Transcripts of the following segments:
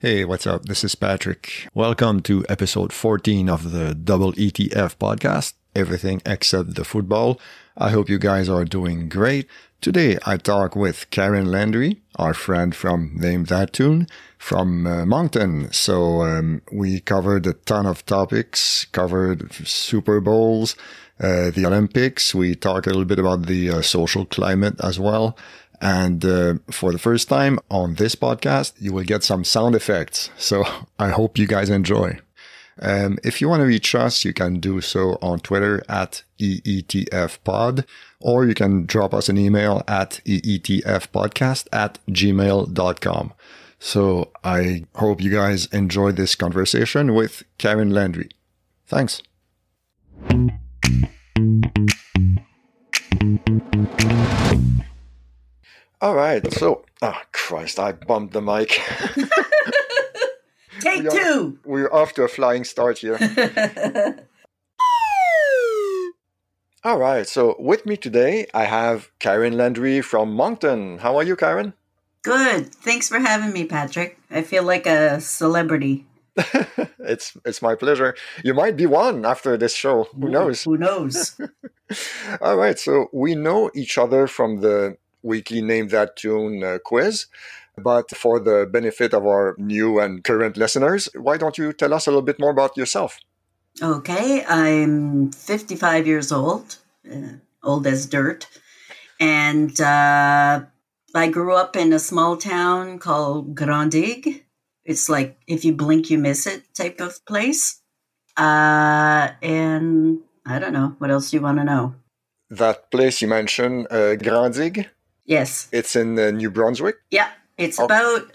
Hey, what's up? This is Patrick. Welcome to episode 14 of the Double ETF podcast, Everything Except the Football. I hope you guys are doing great. Today, I talk with Karen Landry, our friend from Name That Tune, from Moncton. So we covered a ton of topics, covered Super Bowls, the Olympics. We talked a little bit about the social climate as well. And for the first time on this podcast, you will get some sound effects. So I hope you guys enjoy. If you want to reach us, you can do so on Twitter at EETFpod, or you can drop us an email at eetfpodcast@gmail.com. So I hope you guys enjoy this conversation with Karen Landry. Thanks. All right, so, Christ, I bumped the mic. Take two. We're off to a flying start here. All right, so with me today, I have Karen Landry from Moncton. How are you, Karen? Good. Thanks for having me, Patrick. I feel like a celebrity. It's my pleasure. You might be one after this show. Who knows? Who knows? All right, so we know each other from the weekly Name That Tune quiz. But for the benefit of our new and current listeners, why don't you tell us a little bit more about yourself? Okay, I'm 55 years old, old as dirt. And I grew up in a small town called Grandig. It's like if you blink, you miss it type of place. And I don't know. What else do you want to know? That place you mentioned, Grandig? Yes. It's in New Brunswick? Yeah. It's about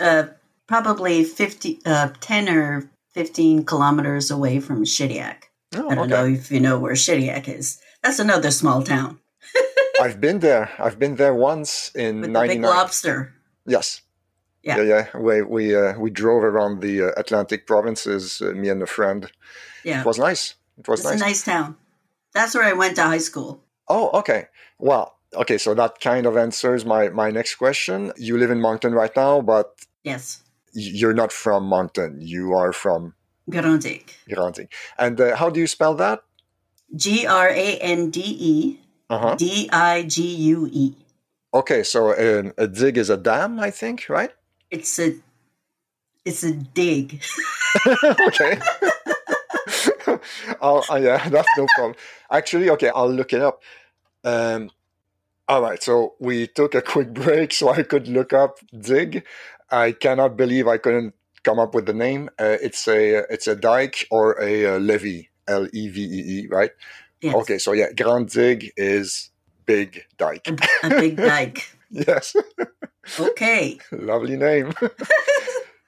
probably 10 or 15 kilometers away from Shediac. Oh, I don't know if you know where Shediac is. That's another small town. I've been there. I've been there once in With 99. the Big Lobster. Yes. Yeah. We drove around the Atlantic provinces, me and a friend. Yeah. It was nice. It's a nice town. That's where I went to high school. Oh, okay. Well, okay, so that kind of answers my next question. You live in Moncton right now, but yes, you're not from Moncton. You are from Grandig. Grandig. And how do you spell that? Grande Digue. Okay, so a dig is a dam, I think, right? It's a dig. Okay. Yeah, that's no problem. Actually, okay, I'll look it up. All right, so we took a quick break so I could look up dig. I cannot believe I couldn't come up with the name. It's a dike or a levee, Levee, right? Yes. Okay, so yeah, Grand Dig is big dike. A big dike. Yes. Okay. Lovely name.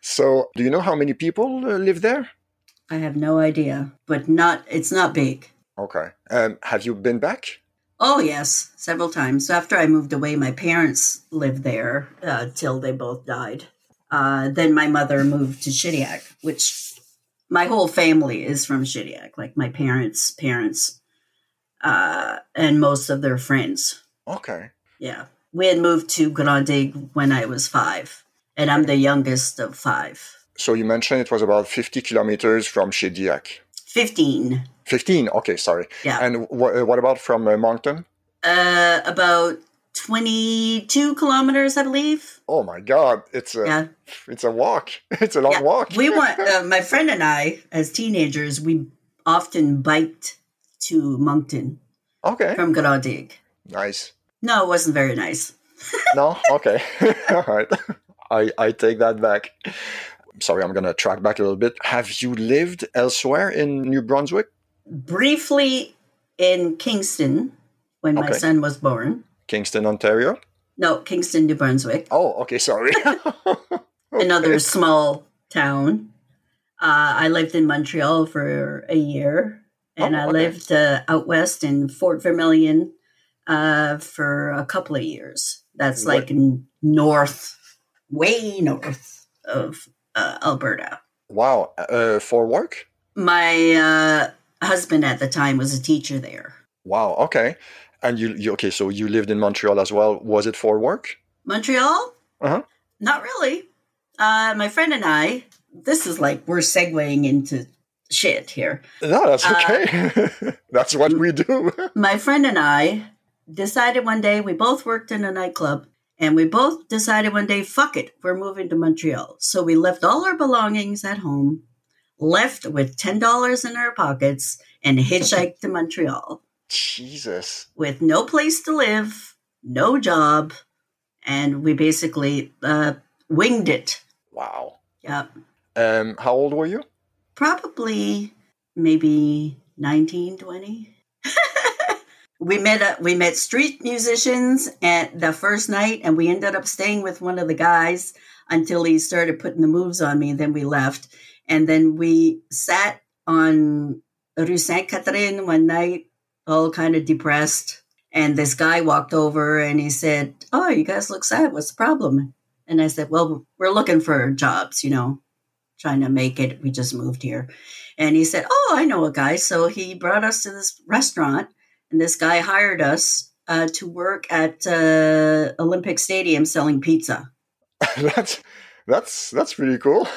So, do you know how many people live there? I have no idea, but it's not big. Okay. Have you been back? Oh, yes, several times. After I moved away, my parents lived there till they both died. Then my mother moved to Shediac, which my whole family is from Shediac, like my parents' parents, and most of their friends. Okay. Yeah. We had moved to Grandig when I was 5, and I'm the youngest of 5. So you mentioned it was about 50 kilometers from Shediac. 15. 15, okay, sorry. Yeah. And what about from Moncton? About 22 kilometers, I believe. Oh my God, it's a walk. It's a long walk. We went, my friend and I, as teenagers, we often biked to Moncton. Okay. From Grandig. Nice. No, it wasn't very nice. No? Okay. All right. I take that back. Sorry, I'm going to track back a little bit. Have you lived elsewhere in New Brunswick? Briefly in Kingston when my son was born. Kingston, Ontario? No, Kingston, New Brunswick. Oh, okay, sorry. Another small town. I lived in Montreal for a year, and I lived out west in Fort Vermilion for a couple of years. That's like north, way north of Alberta. Wow. For work? My husband at the time was a teacher there. Wow. Okay. And you okay? So you lived in Montreal as well. Was it for work? Montreal? Uh-huh. Not really. My friend and I, this is like we're segueing into shit here. No, that's okay. That's what we do. My friend and I decided one day, we both worked in a nightclub, and we both decided one day, fuck it, we're moving to Montreal. So we left all our belongings at home, left with $10 in our pockets, and hitchhiked to Montreal. Jesus. With no place to live, no job, and we basically winged it. Wow. Yeah. How old were you? Probably maybe 19, 20. We met street musicians at the first night, and we ended up staying with one of the guys until he started putting the moves on me. Then we left, and then we sat on Rue Sainte-Catherine one night, all kind of depressed. And this guy walked over and he said, "Oh, you guys look sad. What's the problem?" And I said, "Well, we're looking for jobs, trying to make it. We just moved here." And he said, "Oh, I know a guy." So he brought us to this restaurant, and this guy hired us to work at Olympic Stadium selling pizza. That's pretty cool.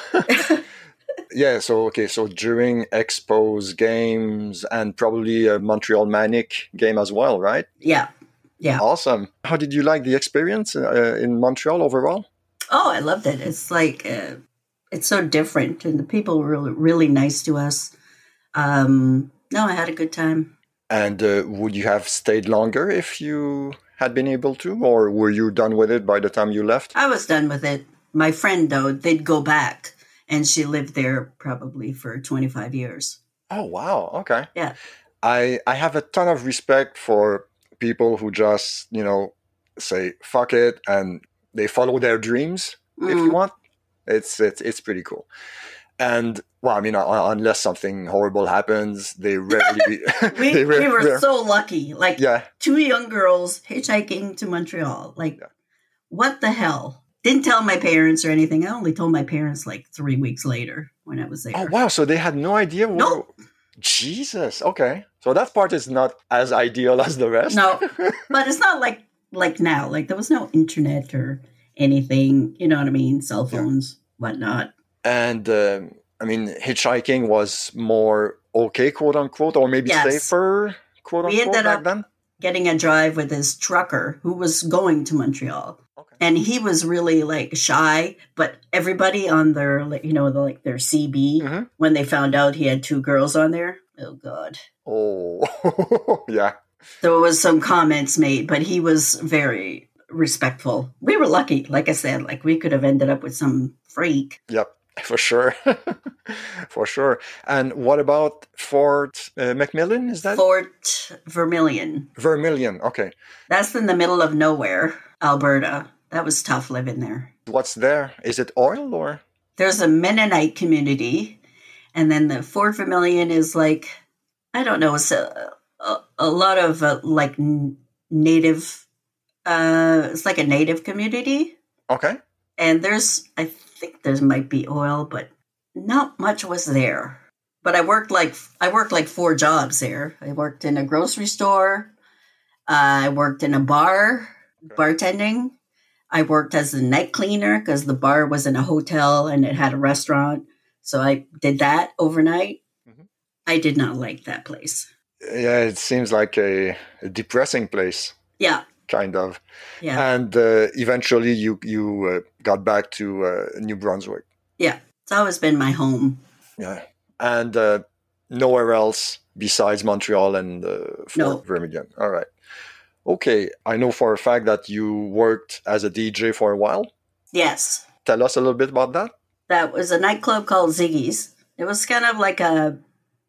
Yeah, so during Expos games and probably a Montreal Manic game as well, right? Yeah. Awesome. How did you like the experience in Montreal overall? Oh, I loved it. It's like, it's so different, and the people were really, really nice to us. No, I had a good time. And would you have stayed longer if you had been able to, or were you done with it by the time you left? I was done with it. My friend, though, they'd go back. And she lived there probably for 25 years. Oh, wow. Okay. Yeah. I have a ton of respect for people who just, say, fuck it, and they follow their dreams, if you want. It's pretty cool. And, well, I mean, unless something horrible happens, they rarely... we were so lucky. Like, two young girls hitchhiking to Montreal. Like, what the hell? Didn't tell my parents or anything. I only told my parents like 3 weeks later when I was there. Oh, wow. So they had no idea? Nope. Jesus. Okay. So that part is not as ideal as the rest? No. But it's not like now. Like there was no internet or anything. You know what I mean? Cell phones, whatnot. And, I mean, hitchhiking was more okay, quote unquote, or maybe safer, quote unquote, we ended back up then? Getting a drive with this trucker who was going to Montreal. Okay. And he was really like shy, but everybody on their, their CB, when they found out he had two girls on there, oh God. Oh, yeah. There was some comments made, but he was very respectful. We were lucky, like I said, like we could have ended up with some freak. Yep. For sure. For sure. And what about Fort Macmillan? Is that? Fort Vermilion. Vermilion. Okay. That's in the middle of nowhere, Alberta. That was tough living there. What's there? Is it oil or? There's a Mennonite community. And then the Fort Vermilion is like, I don't know, it's a lot of native, it's like a native community. Okay. And I think there might be oil, but not much was there. But I worked like 4 jobs there. I worked in a grocery store. I worked in a bar, bartending. I worked as a night cleaner because the bar was in a hotel and it had a restaurant. So I did that overnight. Mm-hmm. I did not like that place. Yeah, it seems like a depressing place. Yeah. Kind of. Yeah. And eventually you got back to New Brunswick. Yeah. It's always been my home. Yeah. And nowhere else besides Montreal and Fort Vermilion. All right. Okay. I know for a fact that you worked as a DJ for a while. Yes. Tell us a little bit about that. That was a nightclub called Ziggy's. It was kind of like a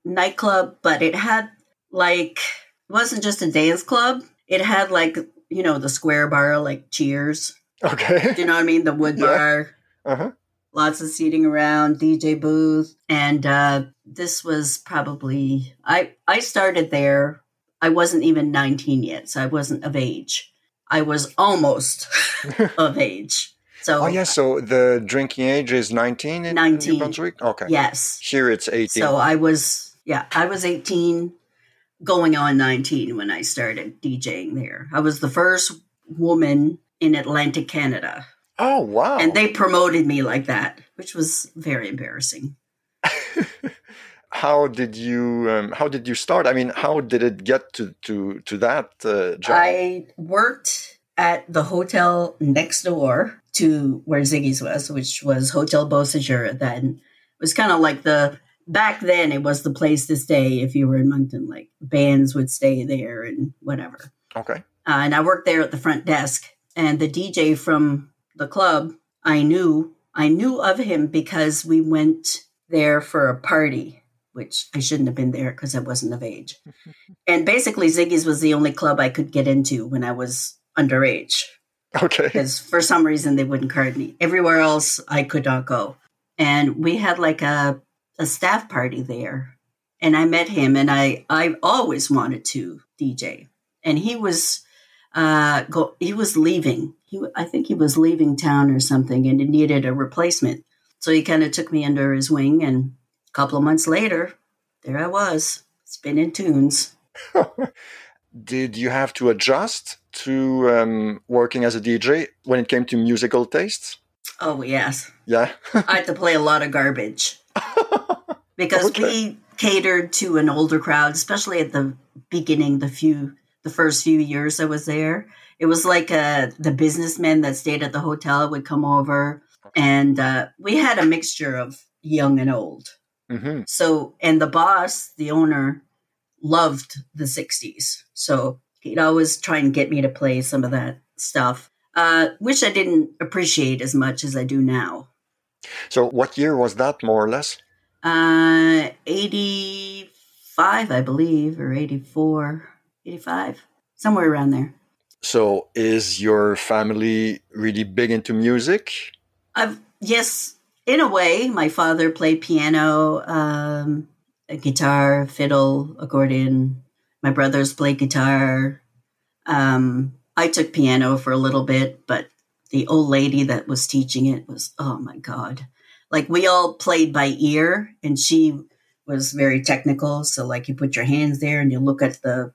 nightclub, but it had it wasn't just a dance club. It had the square bar, like Cheers. Okay. Do you know what I mean? The wood bar. Uh-huh. Lots of seating around, DJ booth. And this was probably, I started there. I wasn't even 19 yet, so I wasn't of age. I was almost of age. So, so the drinking age is 19 in New Brunswick? Okay. Yes. Here it's 18. So I was 18, going on 19 when I started DJing there. I was the first woman in Atlantic Canada. Oh, wow. And they promoted me like that. which was very embarrassing. How did you start? I mean, how did it get to that job? I worked at the hotel next door to where Ziggy's was, which was Hotel Beau Séjour. Then it was kind of like back then it was the place to stay if you were in Moncton. Like bands would stay there and whatever. Okay. And I worked there at the front desk. And the DJ from the club, I knew of him because we went there for a party, which I shouldn't have been there because I wasn't of age. And basically, Ziggy's was the only club I could get into when I was underage. Okay. Because for some reason, they wouldn't card me. Everywhere else, I could not go. And we had like a staff party there. And I met him, and I always wanted to DJ. And he was leaving. I think he was leaving town or something, and it needed a replacement. So he kind of took me under his wing, and a couple of months later, there I was, spinning tunes. Did you have to adjust to working as a DJ when it came to musical tastes? Oh, yes. Yeah. I had to play a lot of garbage because we catered to an older crowd, especially at the beginning, the first few years I was there. It was like the businessmen that stayed at the hotel would come over, and we had a mixture of young and old. Mm-hmm. So, and the boss, the owner, loved the 60s. So he'd always try and get me to play some of that stuff, which I didn't appreciate as much as I do now. So what year was that, more or less? 85, I believe, or 84, 85, somewhere around there. So is your family really big into music? Yes, in a way. My father played piano, a guitar, fiddle, accordion. My brothers played guitar. I took piano for a little bit, but the old lady that was teaching it was, oh my God. Like we all played by ear, and she was very technical. So like you put your hands there and you look at the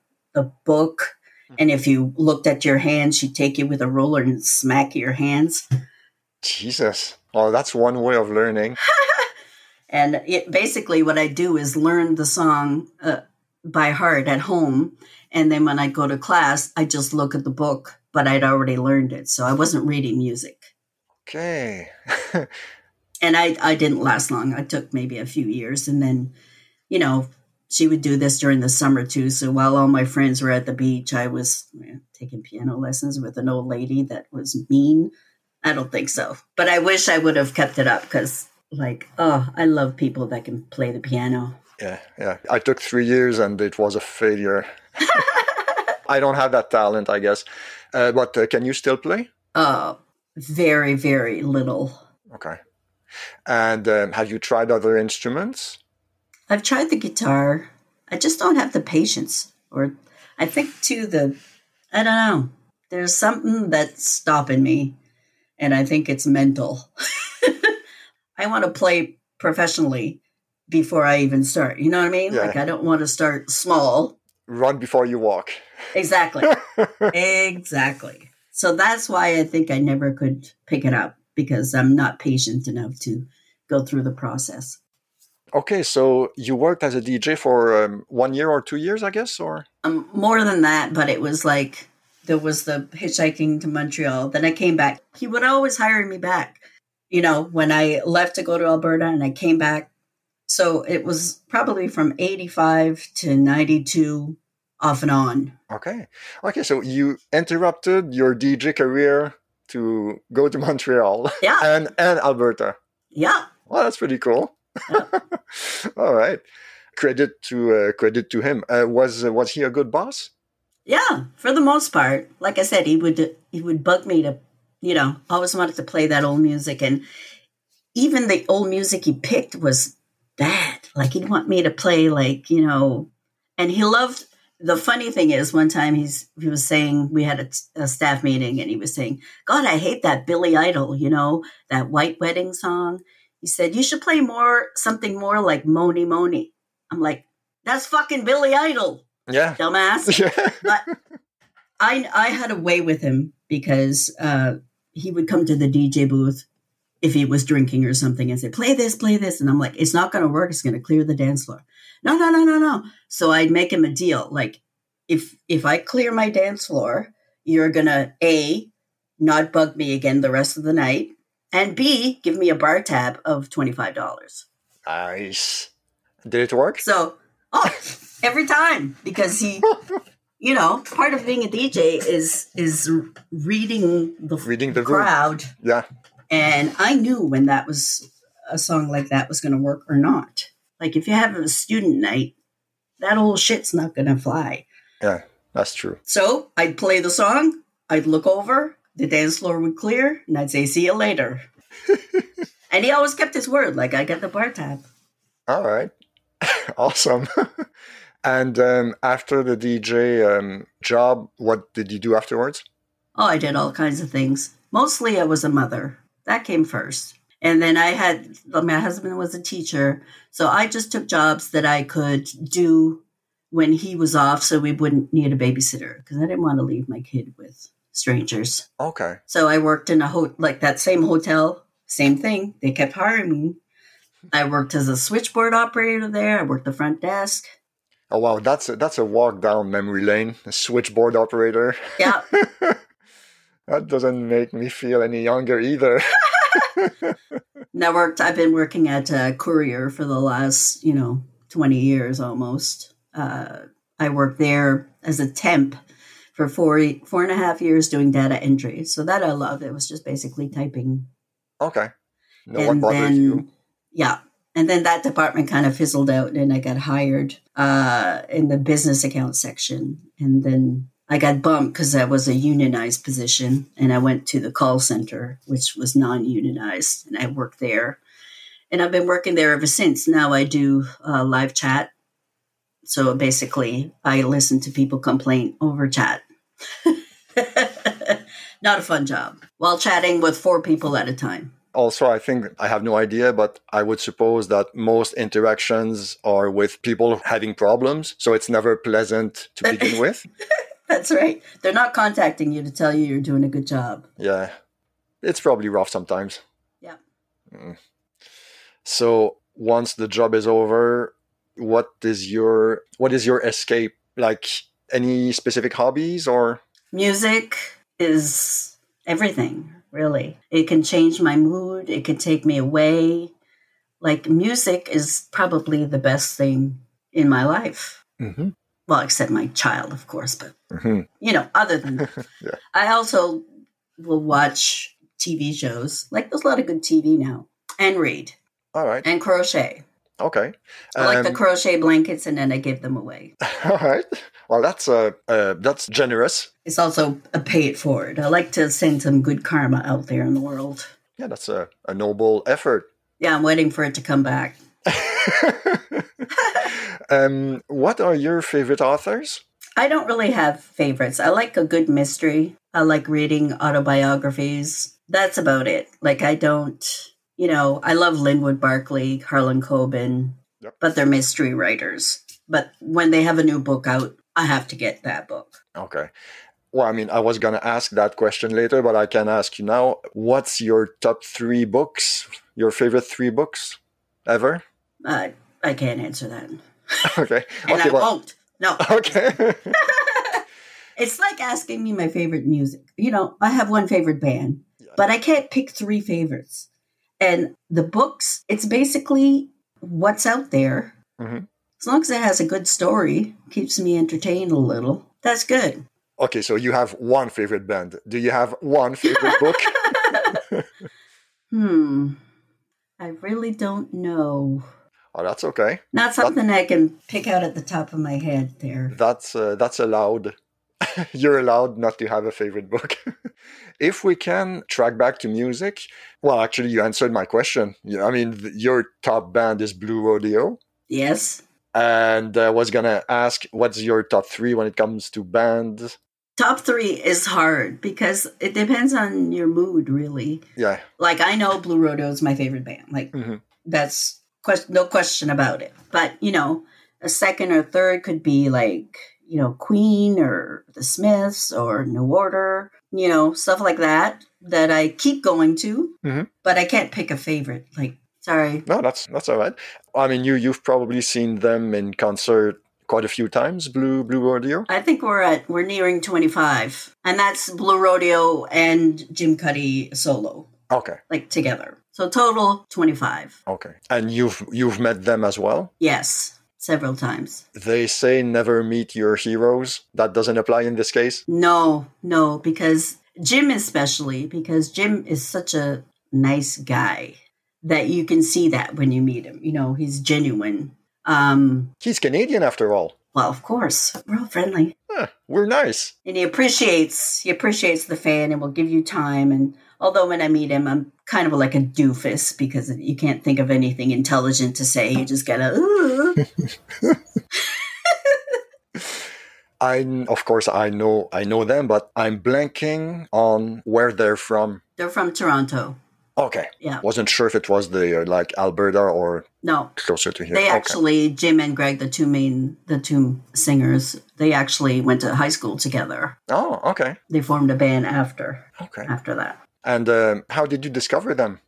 book. And if you looked at your hands, she'd take you with a ruler and smack your hands. Jesus. Oh, that's one way of learning. And basically what I do is learn the song by heart at home. And then when I go to class, I just look at the book, but I'd already learned it. So I wasn't reading music. Okay. And I didn't last long. I took maybe a few years. And then, she would do this during the summer too. So while all my friends were at the beach, I was taking piano lessons with an old lady that was mean. I don't think so. But I wish I would have kept it up because I love people that can play the piano. Yeah. I took 3 years and it was a failure. I don't have that talent, I guess. But can you still play? Very, very little. Okay. And have you tried other instruments? I've tried the guitar. I just don't have the patience. Or I think too I don't know. There's something that's stopping me. And I think it's mental. I want to play professionally before I even start. You know what I mean? Yeah. Like I don't want to start small. Run before you walk. Exactly. Exactly. So that's why I think I never could pick it up because I'm not patient enough to go through the process. Okay, so you worked as a DJ for 1 year or 2 years, I guess, or? More than that, but it was like there was the hitchhiking to Montreal. Then I came back. He would always hire me back, when I left to go to Alberta and I came back. So it was probably from 85 to 92 off and on. Okay, so you interrupted your DJ career to go to Montreal. Yeah. and Alberta. Yeah. Well, that's pretty cool. All right. Credit to him. Was he a good boss? Yeah, for the most part. Like I said, he would bug me to, always wanted to play that old music, and even the old music he picked was bad. Like he'd want me to play and he loved. The funny thing is, one time he was saying, we had a staff meeting, and he was saying, God, I hate that Billy Idol, that White Wedding song. He said, you should play something more like Moni Moni. I'm like, that's fucking Billy Idol. Yeah. Dumbass. Yeah. But I had a way with him because he would come to the DJ booth if he was drinking or something and say, play this. And I'm like, it's not going to work. It's going to clear the dance floor. No. So I'd make him a deal. Like, if I clear my dance floor, you're going to A, not bug me again the rest of the night, and B, give me a bar tab of $25. Nice. Did it work? So, every time, because he, part of being a DJ is reading the crowd. Room. Yeah. And I knew when that was a song like that was going to work or not. Like if you have a student night, that old shit's not going to fly. Yeah, that's true. So I'd play the song, I'd look over, the dance floor would clear, and I'd say, see you later. And he always kept his word, like I get the bar tab. All right. Awesome. And after the DJ job, what did you do afterwards? Oh, I did all kinds of things. Mostly I was a mother. That came first. And then my husband was a teacher. So I just took jobs that I could do when he was off so we wouldn't need a babysitter because I didn't want to leave my kid with strangers. Okay. So I worked in that same hotel, same thing. They kept hiring me. I worked as a switchboard operator there. I worked the front desk. Oh, wow. That's a walk down memory lane, a switchboard operator. Yeah. That doesn't make me feel any younger either. I've been working at a courier for the last, 20 years almost. I worked there as a temp for 4.5 years doing data entry. So that I loved. It was just basically typing. Okay. No one bothered you. Yeah. And then that department kind of fizzled out and I got hired in the business account section. And then I got bumped because that was a unionized position. And I went to the call center, which was non-unionized. And I worked there. And I've been working there ever since. Now I do live chat. So basically, I listen to people complain over chat. Not a fun job. While chatting with 4 people at a time. Also, I think I have no idea, but I would suppose that most interactions are with people having problems. So it's never pleasant to begin with. That's right. They're not contacting you to tell you you're doing a good job. Yeah. It's probably rough sometimes. Yeah. So once the job is over, what is your escape? Like any specific hobbies or? Music is everything, really. It can change my mood. It can take me away. Like music is probably the best thing in my life. Mm-hmm. Well, except my child, of course, but, other than that. Yeah. I also will watch TV shows. Like, there's a lot of good TV now. And read. All right. And crochet. Okay. I like the crochet blankets, and then I give them away. All right. Well, that's generous. It's also a pay it forward. I like to send some good karma out there in the world. Yeah, that's a noble effort. Yeah, I'm waiting for it to come back. What are your favorite authors? I don't really have favorites. I like a good mystery. I like reading autobiographies. That's about it. Like I don't, I love Linwood Barclay, Harlan Coben, but they're mystery writers. But when they have a new book out, I have to get that book. Okay. Well, I mean, I was going to ask that question later, but I can ask you now. What's your top 3 books? Your favorite 3 books ever? I can't answer that. Okay. And I won't. No. Okay. It's like asking me my favorite music. I have one favorite band, but I can't pick 3 favorites. And the books, it's basically what's out there. Mm-hmm. As long as it has a good story, keeps me entertained a little, that's good. Okay, so you have one favorite band. Do you have one favorite book? I really don't know. Oh, that's okay. Not something I can pick out at the top of my head there. That's allowed. You're allowed not to have a favorite book. If we can track back to music, well, actually, you answered my question. I mean, your top band is Blue Rodeo. Yes. And I was going to ask, what's your top 3 when it comes to bands? Top 3 is hard because it depends on your mood, really. Yeah. Like, I know Blue Rodeo is my favorite band. Like, that's no question about it. But, a second or third could be like, Queen or the Smiths or New Order, stuff like that I keep going to, but I can't pick a favorite. Like, sorry. No, that's all right. I mean, you've probably seen them in concert quite a few times, Blue Rodeo. I think we're nearing 25, and that's Blue Rodeo and Jim Cuddy solo. Okay. Like together. So total 25. Okay. And you've met them as well? Yes. Several times. They say never meet your heroes. That doesn't apply in this case? No, because Jim especially, because Jim is such a nice guy that you can see that when you meet him. He's genuine. He's Canadian after all. Well, of course. We're all friendly. We're nice. And he appreciates the fan and will give you time. And although when I meet him, I'm kind of like a doofus because you can't think of anything intelligent to say. You just gotta, ooh. Of course, I know them, but I'm blanking on where they're from. They're from Toronto. Okay. Yeah. Wasn't sure if it was the Alberta or closer to here. They actually, Jim and Greg, the two singers, they actually went to high school together. Oh, okay. They formed a band after that. And how did you discover them?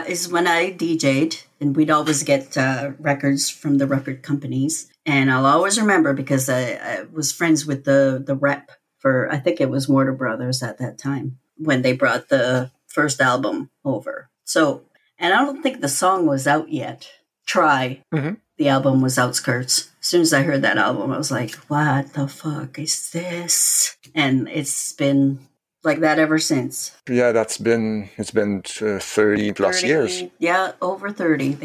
Is when I DJ'd, and we'd always get records from the record companies. And I'll always remember because I was friends with the rep for, I think it was Warner Brothers at that time, when they brought the first album over. So, and I don't think the song was out yet. Try. Mm-hmm. The album was Outskirts. As soon as I heard that album, I was like, what the fuck is this? And it's been like that ever since. Yeah, it's been 30 plus years. Yeah, over 30.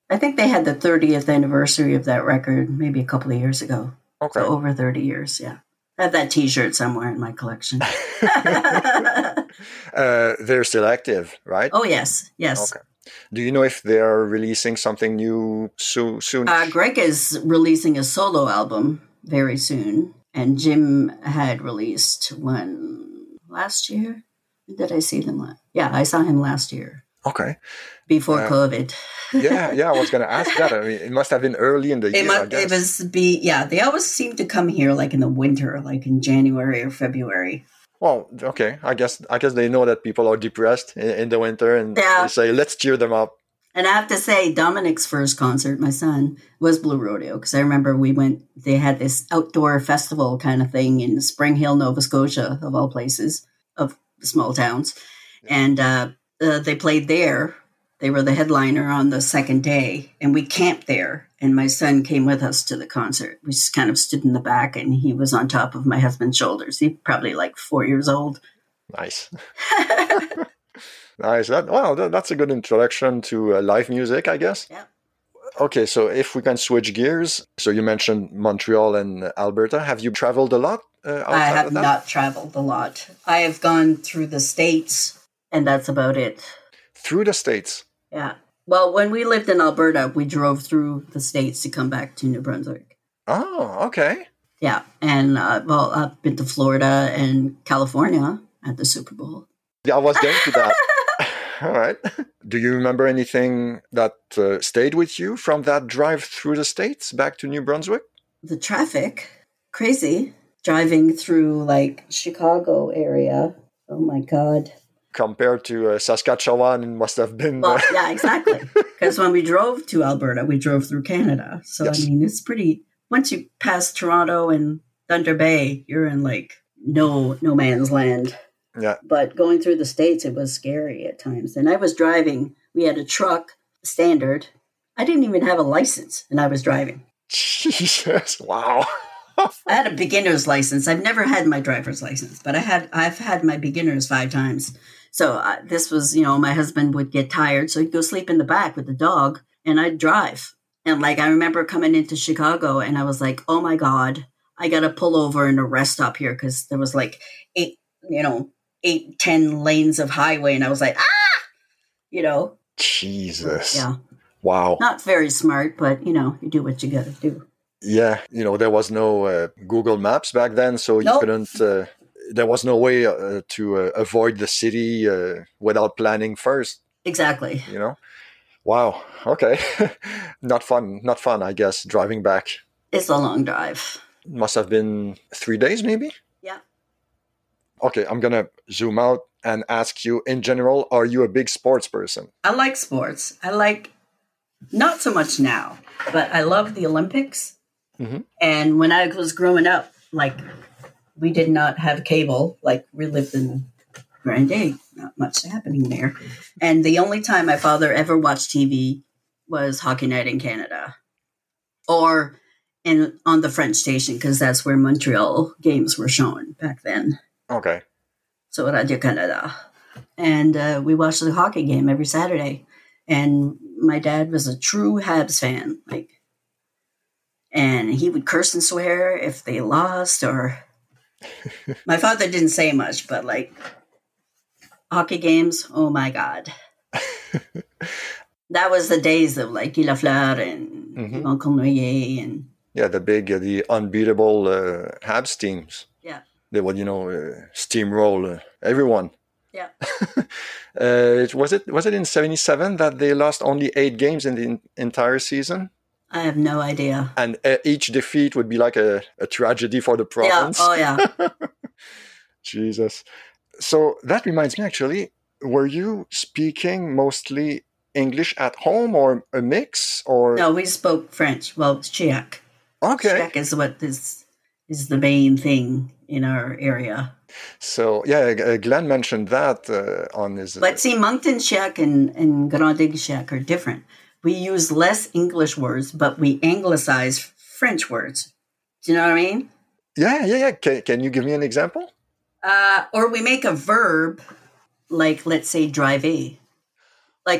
I think they had the 30th anniversary of that record maybe a couple of years ago. Okay. So over 30 years, yeah. I have that t-shirt somewhere in my collection. They're still active, right? Oh, yes. Okay. Do you know if they're releasing something new soon? Greg is releasing a solo album very soon. And Jim had released one last year. Did I see them? Yeah, I saw him last year. Okay. Before COVID. yeah, I was going to ask that. I mean, it must have been early in the year, I guess. They always seem to come here like in the winter, like in January or February. Well, okay. I guess they know that people are depressed in the winter and they say, let's cheer them up. And I have to say, Dominic's first concert, my son, was Blue Rodeo. Because I remember they had this outdoor festival kind of thing in Spring Hill, Nova Scotia, of all places, of small towns. And they played there. They were the headliner on the second day. And we camped there. And my son came with us to the concert. We just kind of stood in the back and he was on top of my husband's shoulders. He's probably like 4 years old. Nice. Nice. That's a good introduction to live music, I guess. Yeah. Okay, so if we can switch gears. So you mentioned Montreal and Alberta. Have you traveled a lot outside of that? I have not traveled a lot. I have gone through the States, and that's about it. Through the States? Yeah. Well, when we lived in Alberta, we drove through the States to come back to New Brunswick. Oh, okay. Yeah, and I've been to Florida and California at the Super Bowl. Yeah, I was going to that. All right. Do you remember anything that stayed with you from that drive through the States back to New Brunswick? The traffic. Crazy. Driving through like Chicago area. Oh my God. Compared to Saskatchewan, it must have been... Well, yeah, exactly. Because when we drove to Alberta, we drove through Canada. So, yes. I mean, it's pretty... Once you pass Toronto and Thunder Bay, you're in like no man's land. Yeah. But going through the States, it was scary at times. And I was driving. We had a truck, standard. I didn't even have a license, and I was driving. Jesus! Wow. I had a beginner's license. I've never had my driver's license, but I've had my beginner's 5 times. So this was, my husband would get tired, so he'd go sleep in the back with the dog, and I'd drive. And like I remember coming into Chicago, and I was like, "Oh my God, I got to pull over in a rest stop here," because there was like 8-10 lanes of highway, and I was like, Jesus. Yeah. Wow. Not very smart, but you do what you got to do. Yeah, there was no Google Maps back then, so you couldn't. There was no way to avoid the city without planning first. Exactly. Wow. Okay. Not fun. I guess driving back. It's a long drive. Must have been 3 days, maybe? Yeah. Okay, I'm going to zoom out and ask you, in general, are you a big sports person? I like sports. I like, not so much now, but I love the Olympics. Mm-hmm. And when I was growing up, like, we did not have cable. Like, we lived in Grande, not much happening there. And the only time my father ever watched TV was Hockey Night in Canada. Or on the French station, because that's where Montreal games were shown back then. Okay. So Radio Canada. And we watched the hockey game every Saturday. And my dad was a true Habs fan. And he would curse and swear if they lost, or my father didn't say much, but hockey games, oh my God. That was the days of Guy Lafleur and Yvon Cournoyer and the unbeatable Habs teams. Yeah. They would, steamroll everyone. Yeah. Was it in 77 that they lost only 8 games in the entire season? I have no idea. And each defeat would be like a tragedy for the province. Yeah. Oh, yeah. Jesus. So that reminds me, actually, were you speaking mostly English at home or a mix? Or No, we spoke French. Well, Chiac. Okay. Chiac is what is the main thing in our area. So, yeah, Glenn mentioned that on his... But see, Moncton Chiac and Grand Chiac are different. We use less English words, but we anglicize French words. Do you know what I mean? Yeah. Can you give me an example? Or we make a verb, let's say, driver.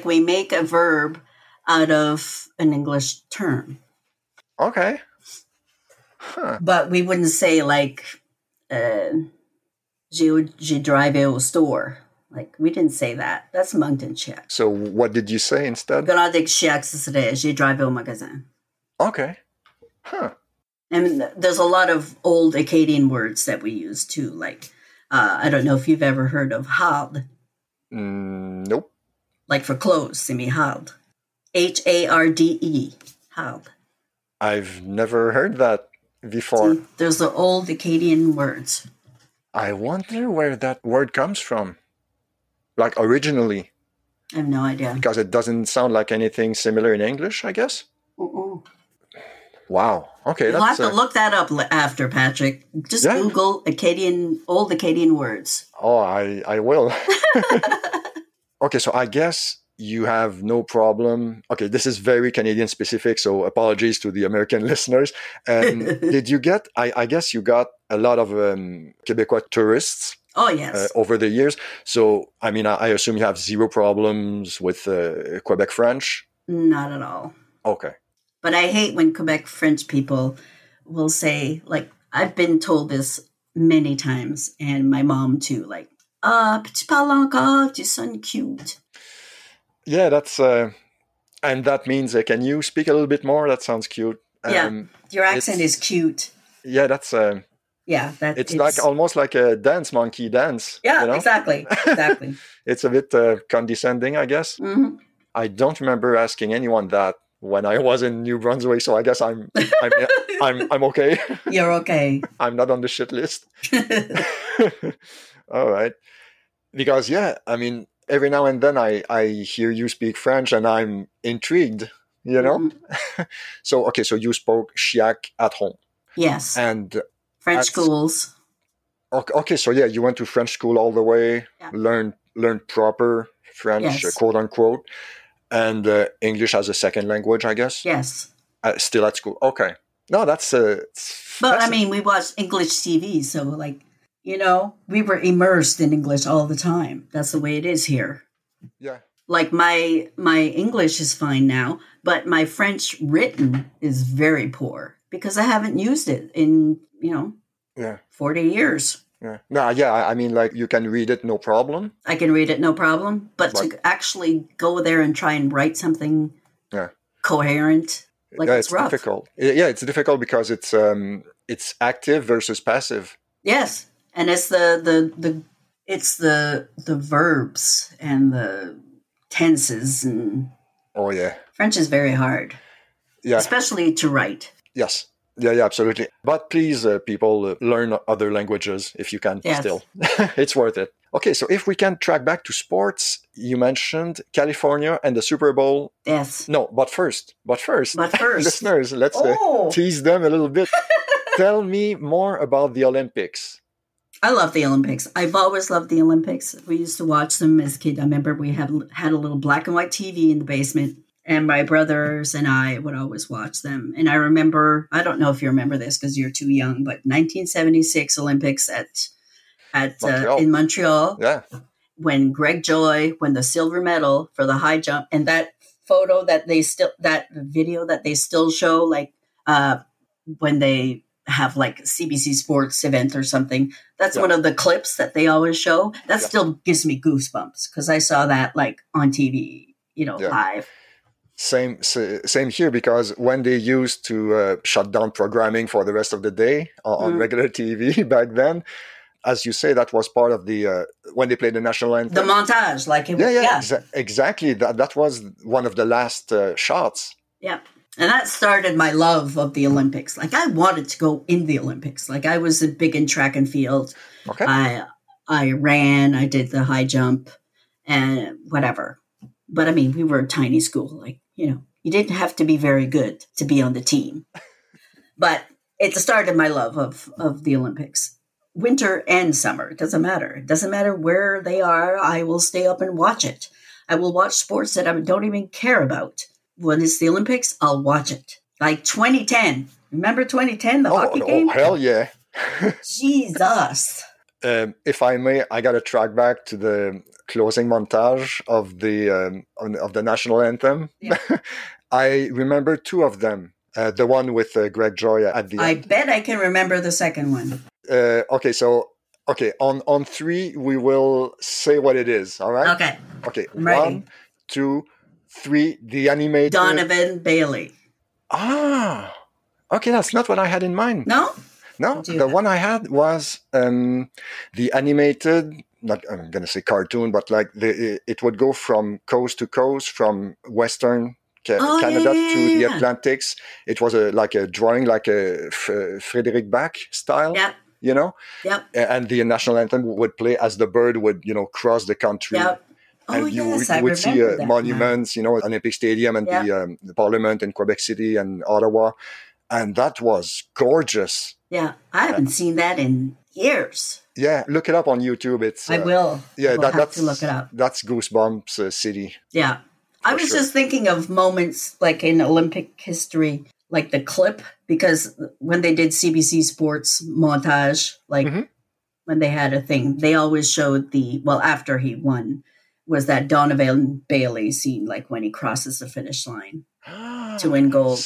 We make a verb out of an English term. Okay. Huh. But we wouldn't say, j'ai drivé au store. We didn't say that. That's Moncton Chiac. So what did you say instead? Grand Chiac, ce serait j'ai drivé au magasin. Okay. Huh. And there's a lot of old Acadian words that we use too. I don't know if you've ever heard of hard. Nope. For clothes, semi hard. Harde. Hard. I've never heard that before. See, there's the old Acadian words. I wonder where that word comes from. Originally. I have no idea. Because it doesn't sound like anything similar in English, I guess. Uh-uh. Wow. Okay. You'll have to look that up after, Patrick. Just Google old Acadian words. Oh, I will. Okay, so I guess you have no problem. Okay, this is very Canadian specific, so apologies to the American listeners. Did you get, I guess you got a lot of Quebecois tourists. Oh, yes. Over the years. So, I assume you have zero problems with Quebec French? Not at all. Okay. But I hate when Quebec French people will say, I've been told this many times, and my mom too, tu parles encore, tu sonnes cute. Yeah, that's, and that means, can you speak a little bit more? That sounds cute. Yeah, your accent is cute. Yeah, that's... yeah, it's almost like a dance monkey dance. Yeah, exactly. It's a bit condescending, I guess. Mm-hmm. I don't remember asking anyone that when I was in New Brunswick, so I guess I'm okay. You're okay. I'm not on the shit list. All right, because every now and then I hear you speak French and I'm intrigued. Mm-hmm. So you spoke Chiac at home. Yes. And French schools. Okay, so you went to French school all the way, learned proper French, quote unquote, and English as a second language, I guess. Yes. Still at school. Okay. No, that's. But we watched English TV, so we were immersed in English all the time. That's the way it is here. Yeah. My English is fine now, but my French written is very poor because I haven't used it in 40 years. Yeah. No, yeah. You can read it, no problem. I can read it, no problem. But to actually go there and try and write something coherent, it's rough. Difficult. Yeah, it's difficult because it's active versus passive. Yes, and it's the verbs and the tenses and. Oh yeah. French is very hard. Yeah. Especially to write. Yes. Yeah, absolutely. But please, people, learn other languages if you can still. It's worth it. Okay, so if we can track back to sports, you mentioned California and the Super Bowl. Yes. No, but first, listeners, let's tease them a little bit. Tell me more about the Olympics. I love the Olympics. I've always loved the Olympics. We used to watch them as a kid. I remember we had a little black and white TV in the basement, and my brothers and I would always watch them. And I remember, I don't know if you remember this because you're too young, but 1976 Olympics at Montreal. In Montreal. Yeah. When Greg Joy won the silver medal for the high jump, and that video that they still show, like when they have like CBC Sports event or something. That's one of the clips that they always show. That still gives me goosebumps because I saw that like on TV, live. Same here, because when they used to shut down programming for the rest of the day on regular TV back then, as you say, that was part of the when they played the national anthem. The montage, like it was. Exactly. That was one of the last shots. Yeah. And that started my love of the Olympics. Like I wanted to go in the Olympics. Like I was big in track and field. Okay. I ran, I did the high jump and whatever. But I mean, we were a tiny school. Like, you didn't have to be very good to be on the team. But it started my love of the Olympics. Winter and summer, it doesn't matter. It doesn't matter where they are. I will stay up and watch it. I will watch sports that I don't even care about. When it's the Olympics, I'll watch it. Like 2010. Remember 2010, the hockey game? Oh, hell yeah. Jesus. If I may, I got to track back to the closing montage of the national anthem. Yeah. I remember two of them. The one with Greg Joy at the end. I bet I can remember the second one. Okay, on three, we will say what it is, all right? Okay, I'm ready. 1, 2, 3, the animated... Donovan Bailey. Okay, that's not what I had in mind. No, the one I had was the animated, not I'm going to say cartoon, but like it would go from coast to coast, from Western Canada to the Atlantics. It was like a drawing, like a Frederick Bach style. Yeah. Yep. And the national anthem would play as the bird would, cross the country. Yep. And you would see monuments, Olympic Stadium and the Parliament in Quebec City and Ottawa. And that was gorgeous. Yeah, I haven't seen that in years. Yeah, look it up on YouTube. I will. Yeah, have to look it up. That's Goosebumps City. Yeah. I was just thinking of moments like in Olympic history, like the clip, because when they did CBC Sports montage, like when they had a thing, they always showed after he won, was that Donovan Bailey scene, like when he crosses the finish line to win gold.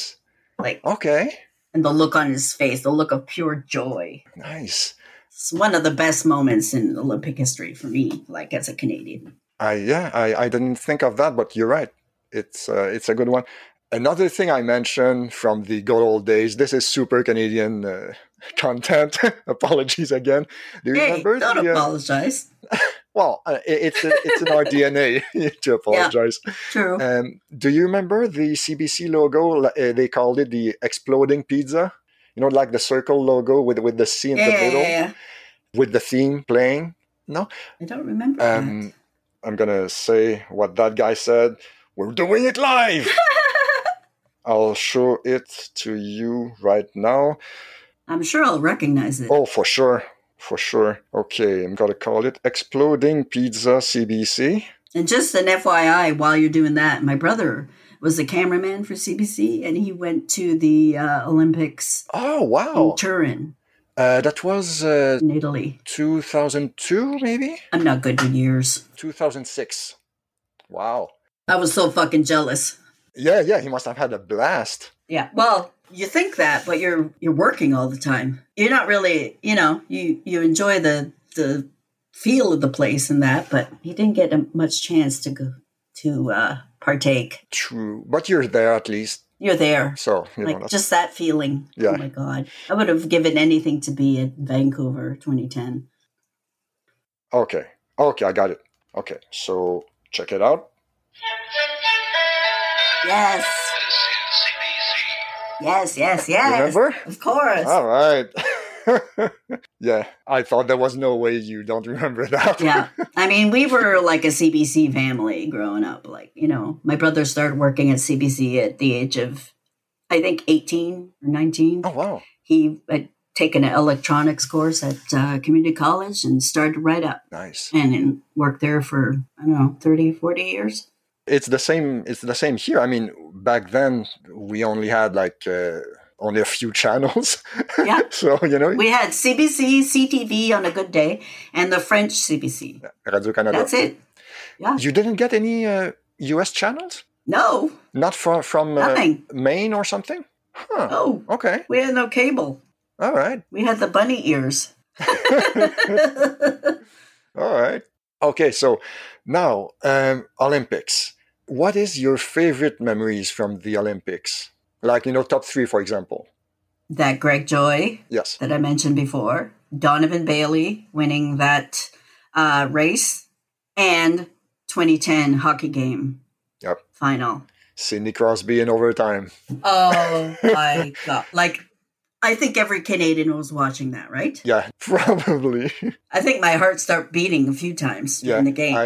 Like, okay. And the look on his face, the look of pure joy. Nice. It's one of the best moments in Olympic history for me, like as a Canadian. I didn't think of that, but you're right. It's a good one. Another thing I mentioned from the good old days, this is super Canadian content. Apologies again. Do you remember? Don't apologize. Well, it's in our DNA to apologize. Yeah, true. Do you remember the CBC logo? They called it the exploding pizza. Like the circle logo with the C in the middle. Yeah. With the theme playing. No? I don't remember that. I'm going to say what that guy said. We're doing it live! I'll show it to you right now. I'm sure I'll recognize it. Oh, for sure. For sure. Okay, I'm going to call it Exploding Pizza CBC. And just an FYI, while you're doing that, my brother was the cameraman for CBC, and he went to the Olympics. Oh, wow. In Turin. That was... in Italy. 2002, maybe? I'm not good with years. 2006. Wow. I was so fucking jealous. Yeah, he must have had a blast. Yeah, well... You think that, but you're working all the time. You're not really, you enjoy the feel of the place and that, but you didn't get much chance to go to partake. True, but you're there at least. You're there, so just that feeling. Yeah. Oh my God, I would have given anything to be at Vancouver 2010. Okay, I got it. Okay, so check it out. Yes. Yes. Remember? Of course. All right. Yeah, I thought there was no way you don't remember that. Yeah. I mean, we were like a CBC family growing up. Like, my brother started working at CBC at the age of, I think, 18 or 19. Oh, wow. He had taken an electronics course at community college and started right up. Nice. And then worked there for, 30, 40 years. It's the same here. I mean, back then we only had only a few channels. Yeah. So, we had CBC, CTV on a good day, and the French CBC. Radio Canada. That's it. Yeah. You didn't get any US channels? No. Not from Nothing. Maine or something? Huh. Oh. Okay. We had no cable. All right. We had the bunny ears. All right. Okay, so now Olympics. What is your favorite memories from the Olympics? Like, top 3, for example. That Greg Joy. Yes. That I mentioned before. Donovan Bailey winning that race. And 2010 hockey game. Yep. Final. Sidney Crosby in overtime. Oh, my God. I think every Canadian was watching that, right? Yeah, probably. I think my heart started beating a few times in the game.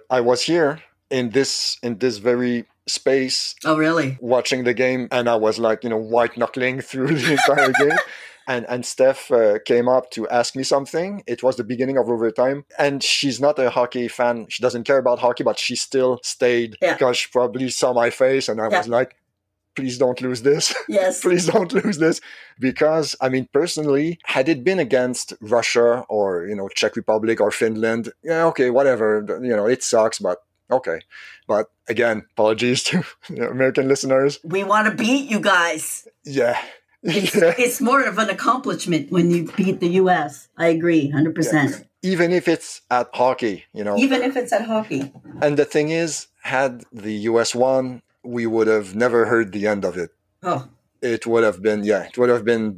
I was here in this very space. Oh, really? Watching the game, and I was white knuckling through the entire game. And Steph came up to ask me something. It was the beginning of overtime, and she's not a hockey fan. She doesn't care about hockey, but she still stayed because she probably saw my face, and I was like, please don't lose this. Yes. Please don't lose this. Because, I mean, personally, had it been against Russia or, Czech Republic or Finland, yeah, okay, whatever. It sucks, but okay. But again, apologies to American listeners. We want to beat you guys. Yeah. It's more of an accomplishment when you beat the U.S. I agree, 100%. Yeah. Even if it's at hockey, Even if it's at hockey. And the thing is, had the U.S. won, we would have never heard the end of it. Oh. It would have been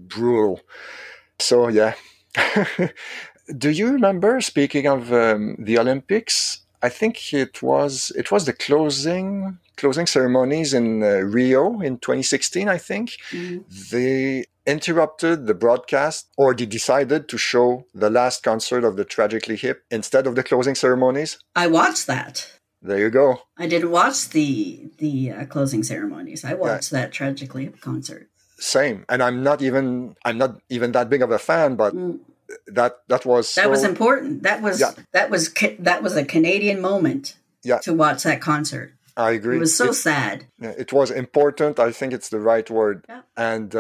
brutal. So, yeah. Do you remember, speaking of the Olympics, I think it was the closing ceremonies in Rio in 2016, I think. Mm-hmm. They interrupted the broadcast, or they decided to show the last concert of the Tragically Hip instead of the closing ceremonies. I watched that. There you go. I didn't watch the closing ceremonies. I watched that Tragically Hip concert. Same, and I'm not even that big of a fan, but that was important. That was a Canadian moment. Yeah. To watch that concert. I agree. It was so sad. It was important. I think it's the right word. Yeah. And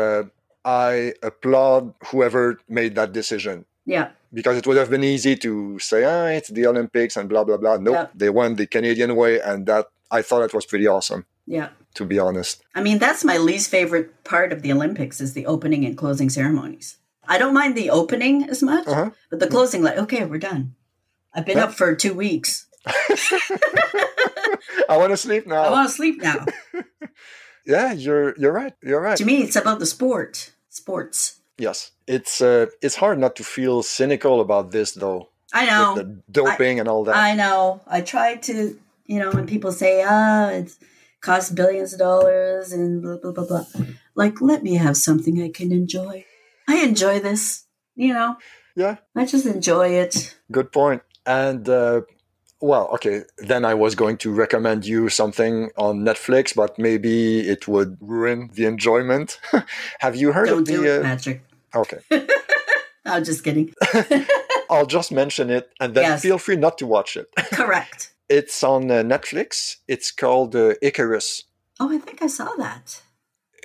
I applaud whoever made that decision. Yeah. Because it would have been easy to say, it's the Olympics and blah, blah, blah. Nope, They went the Canadian way, and that I thought it was pretty awesome. Yeah. To be honest. I mean, that's my least favorite part of the Olympics is the opening and closing ceremonies. I don't mind the opening as much, but the closing, okay, we're done. I've been up for 2 weeks. I want to sleep now. Yeah, you're right. You're right. To me, it's about the sports. Yes, it's hard not to feel cynical about this, though. I know. With the doping and all that. I know. I try to, when people say, it costs billions of dollars and blah, blah, blah, blah. Like, let me have something I can enjoy. I enjoy this, Yeah. I just enjoy it. Good point. And, then I was going to recommend you something on Netflix, but maybe it would ruin the enjoyment. Have you heard of the... Don't do it, Patrick. Okay. I'm just kidding. I'll just mention it, and then feel free not to watch it. Correct. It's on Netflix. It's called Icarus. Oh, I think I saw that.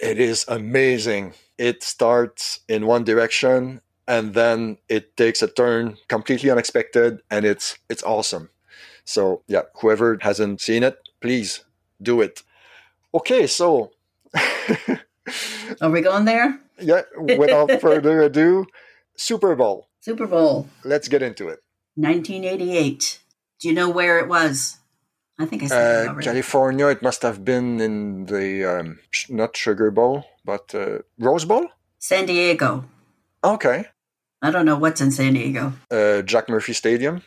It is amazing. It starts in one direction, and then it takes a turn completely unexpected, and it's awesome. So, yeah, whoever hasn't seen it, please do it. Okay, so... Are we going there? Yeah, without further ado, Super Bowl. Super Bowl. Let's get into it. 1988. Do you know where it was? I think I said it already. California. It must have been in the, not Sugar Bowl, but Rose Bowl? San Diego. Okay. I don't know what's in San Diego. Jack Murphy Stadium?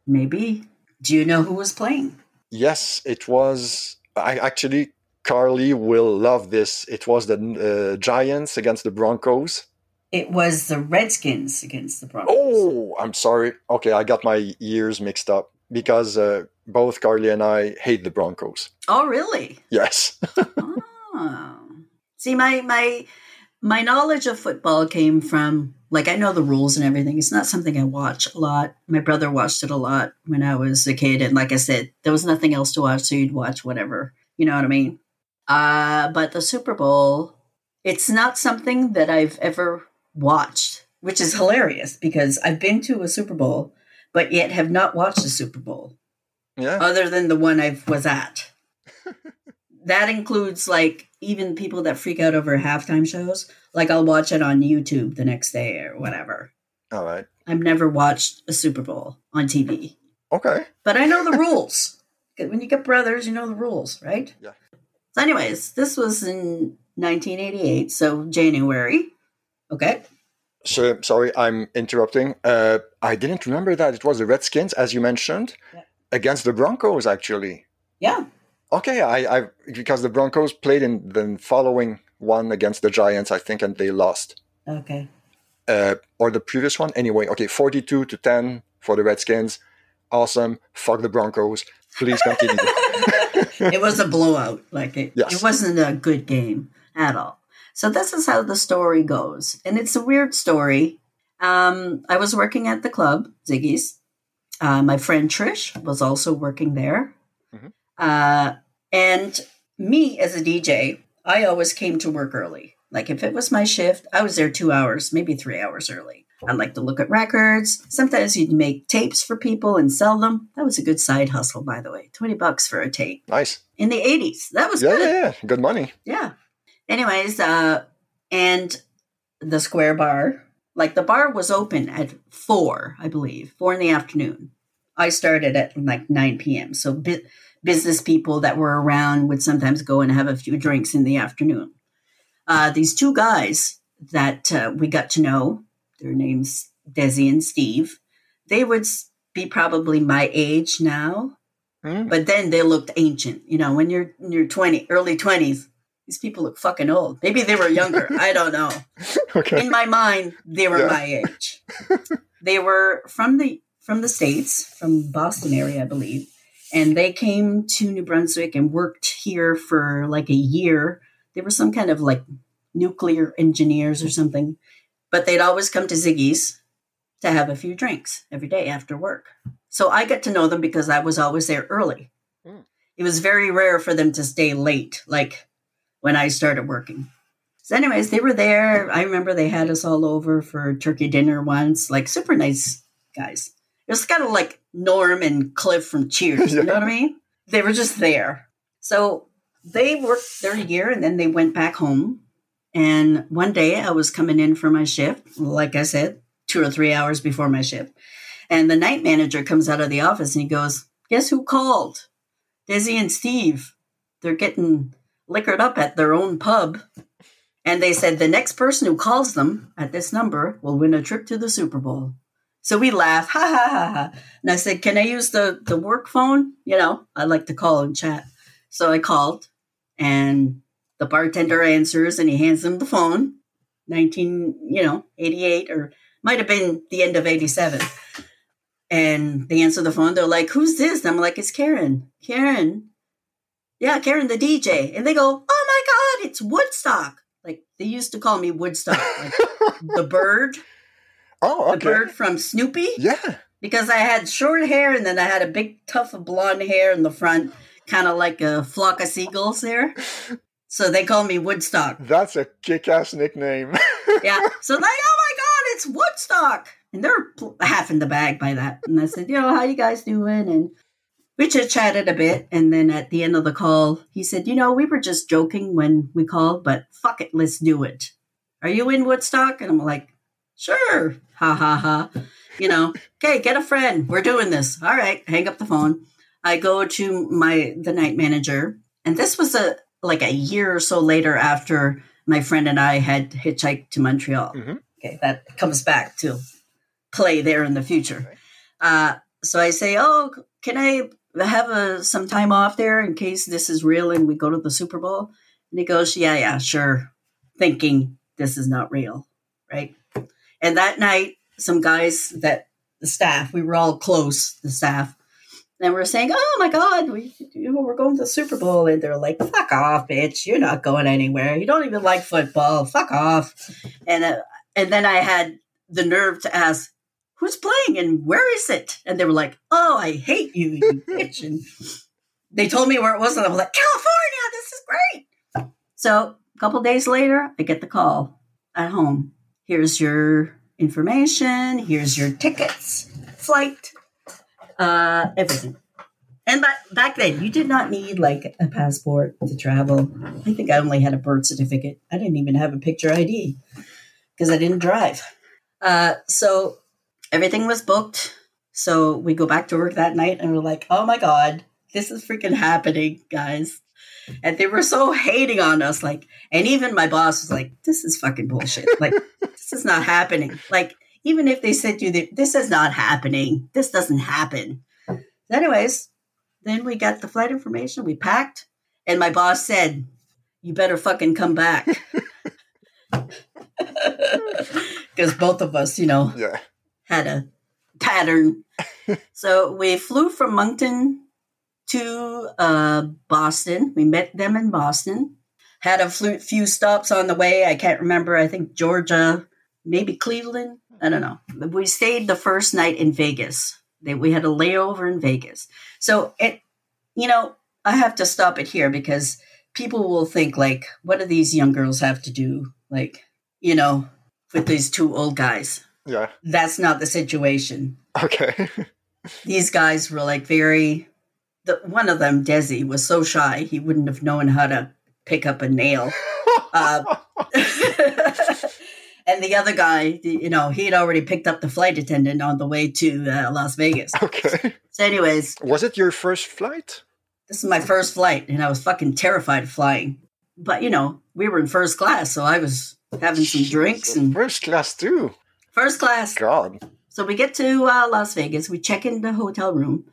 Maybe. Do you know who was playing? Yes, it was... I actually Carly will love this. It was the Giants against the Broncos. It was the Redskins against the Broncos. Oh, I'm sorry. Okay, I got my years mixed up because both Carly and I hate the Broncos. Oh, really? Yes. Oh. See, my knowledge of football came from, like, I know the rules and everything. It's not something I watch a lot. My brother watched it a lot when I was a kid. And like I said, there was nothing else to watch, so you'd watch whatever. You know what I mean? But the Super Bowl, it's not something that I've ever watched, which is hilarious because I've been to a Super Bowl, but yet have not watched a Super Bowl. Yeah. Other than the one I was at. That includes, like, even people that freak out over halftime shows. Like, I'll watch it on YouTube the next day or whatever. All right. I've never watched a Super Bowl on TV. Okay. But I know the rules. When you get brothers, you know the rules, right? Yeah. So anyways, this was in 1988, so January. Okay. So, sorry, I'm interrupting. I didn't remember that it was the Redskins, as you mentioned, against the Broncos, actually. Yeah. Okay, I because the Broncos played in the following one against the Giants, I think, and they lost. Okay. Or the previous one. Anyway, okay, 42-10 for the Redskins. Awesome. Fuck the Broncos. Please continue. It was a blowout. Like, it Yes. wasn't a good game at all. So this is how the story goes. And it's a weird story. I was working at the club, Ziggy's. My friend Trish was also working there. Mm-hmm. And me as a DJ, I always came to work early. Like, if it was my shift, I was there 2 hours, maybe 3 hours early. I like to look at records. Sometimes you'd make tapes for people and sell them. That was a good side hustle, by the way. $20 for a tape. Nice. In the 80s. That was good. Yeah. Good money. Yeah. Anyways, and the Square Bar, like, the bar was open at 4, I believe, 4 in the afternoon. I started at like 9 p.m. So business people that were around would sometimes go and have a few drinks in the afternoon. These two guys that we got to know, their names Desi and Steve, they would be probably my age now, but then they looked ancient. You know, when you're in your early 20s, these people look fucking old. Maybe they were younger. I don't know. Okay. In my mind, they were my age. They were from the States, from Boston area, I believe. And they came to New Brunswick and worked here for like a year. They were some kind of like nuclear engineers or something. But they'd always come to Ziggy's to have a few drinks every day after work. So I got to know them because I was always there early. It was very rare for them to stay late, like when I started working. So anyways, they were there. I remember they had us all over for turkey dinner once, like super nice guys. It was kind of like Norm and Cliff from Cheers. You know what I mean? They were just there. So they worked their year and then they went back home. And one day I was coming in for my shift, like I said, 2 or 3 hours before my shift. And the night manager comes out of the office and he goes, "Guess who called? Desi and Steve. They're getting liquored up at their own pub. And they said the next person who calls them at this number will win a trip to the Super Bowl." So we laughed, ha, ha, ha, ha. And I said, "Can I use the work phone? You know, I like to call and chat." So I called, and the bartender answers, and he hands them the phone. 88, or might have been the end of 87. And they answer the phone. They're like, "Who's this?" And I'm like, "It's Karen." "Karen?" "Yeah, Karen, the DJ." And they go, "Oh my God, it's Woodstock." Like, they used to call me Woodstock, like the bird. Oh, okay. The bird from Snoopy? Yeah. Because I had short hair and then I had a big tuft of blonde hair in the front, kind of like a flock of seagulls there. So they call me Woodstock. That's a kick-ass nickname. Yeah. So they, "Oh my God, it's Woodstock." And they're half in the bag by that. And I said, "How you guys doing?" And we chit-chatted a bit. And then at the end of the call, he said, "We were just joking when we called, but fuck it, let's do it. Are you in Woodstock?" And I'm like, "Sure. Ha, ha, ha. Okay, get a friend. We're doing this." All right. Hang up the phone. I go to the night manager. And this was a year or so later after my friend and I had hitchhiked to Montreal. Mm-hmm. Okay, that comes back to play there in the future. Okay. So I say, "Oh, can I have some time off there in case this is real and we go to the Super Bowl? And he goes, yeah, sure. Thinking this is not real, right? And that night, some guys the staff, we were all close, the staff, and we're saying, oh my God, we're going to the Super Bowl. And they're like, fuck off, bitch. You're not going anywhere. You don't even like football. Fuck off. And then I had the nerve to ask, who's playing and where is it? And they were like, oh, I hate you, you bitch. And they told me where it was. And I was like, California, this is great. So a couple days later, I get the call at home. Here's your information. Here's your tickets, flight, everything. And back then, you did not need like a passport to travel. I think I only had a birth certificate. I didn't even have a picture ID because I didn't drive. So everything was booked. So we go back to work that night and we're like, oh my God, this is freaking happening, guys. And they were so hating on us. Like, and even my boss was like, this is fucking bullshit. Like, this is not happening. Like, even if they said to you that this is not happening, this doesn't happen. So anyways, then we got the flight information. We packed. And my boss said, you better fucking come back. Because both of us, had a pattern. So we flew from Moncton to Boston. We met them in Boston. Had a few stops on the way. I can't remember. I think Georgia, maybe Cleveland. I don't know. We stayed the first night in Vegas. We had a layover in Vegas. So I have to stop it here because people will think like, what do these young girls have to do? Like, with these two old guys. Yeah. That's not the situation. Okay. These guys were like one of them, Desi, was so shy. He wouldn't have known how to pick up a nail. And the other guy, he had already picked up the flight attendant on the way to Las Vegas. Okay. So anyways. Was it your first flight? This is my first flight, and I was fucking terrified of flying. But, we were in first class, so I was having some drinks. And first class, too. First class. God. So we get to Las Vegas. We check in the hotel room.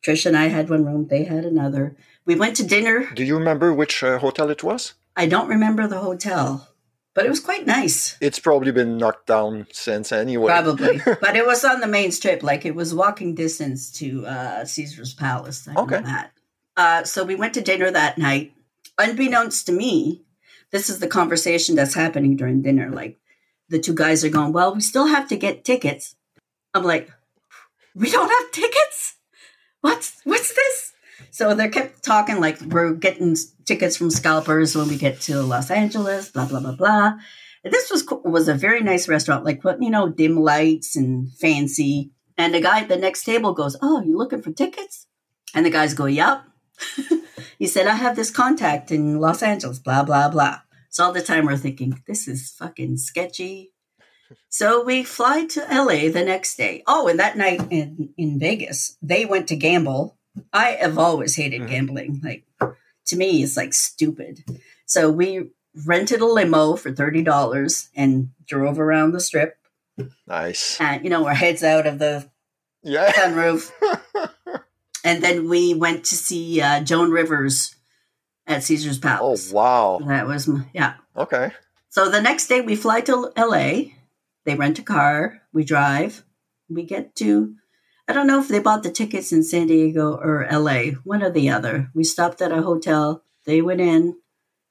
Trish and I had one room. They had another. We went to dinner. Do you remember which hotel it was? I don't remember the hotel, but it was quite nice. It's probably been knocked down since anyway. Probably. But it was on the main strip. Like, it was walking distance to Caesar's Palace. I know that. So we went to dinner that night. Unbeknownst to me, this is the conversation that's happening during dinner. Like, the two guys are going, well, we still have to get tickets. I'm like, we don't have tickets? What's this? So they kept talking like we're getting tickets from scalpers when we get to Los Angeles, blah, blah, blah, blah. And this was a very nice restaurant, like, dim lights and fancy. And the guy at the next table goes, oh, you looking for tickets? And the guys go, yep. He said, I have this contact in Los Angeles, blah, blah, blah. So all the time we're thinking, this is fucking sketchy. So we fly to LA the next day. Oh, and that night in Vegas, they went to gamble. I have always hated gambling. Like, to me, it's like stupid. So we rented a limo for $30 and drove around the strip. Nice. And, our heads out of the sunroof. And then we went to see Joan Rivers at Caesar's Palace. Oh, wow. That was, Okay. So the next day we fly to LA. They rent a car. We drive. We get to, I don't know if they bought the tickets in San Diego or LA, one or the other. We stopped at a hotel. They went in,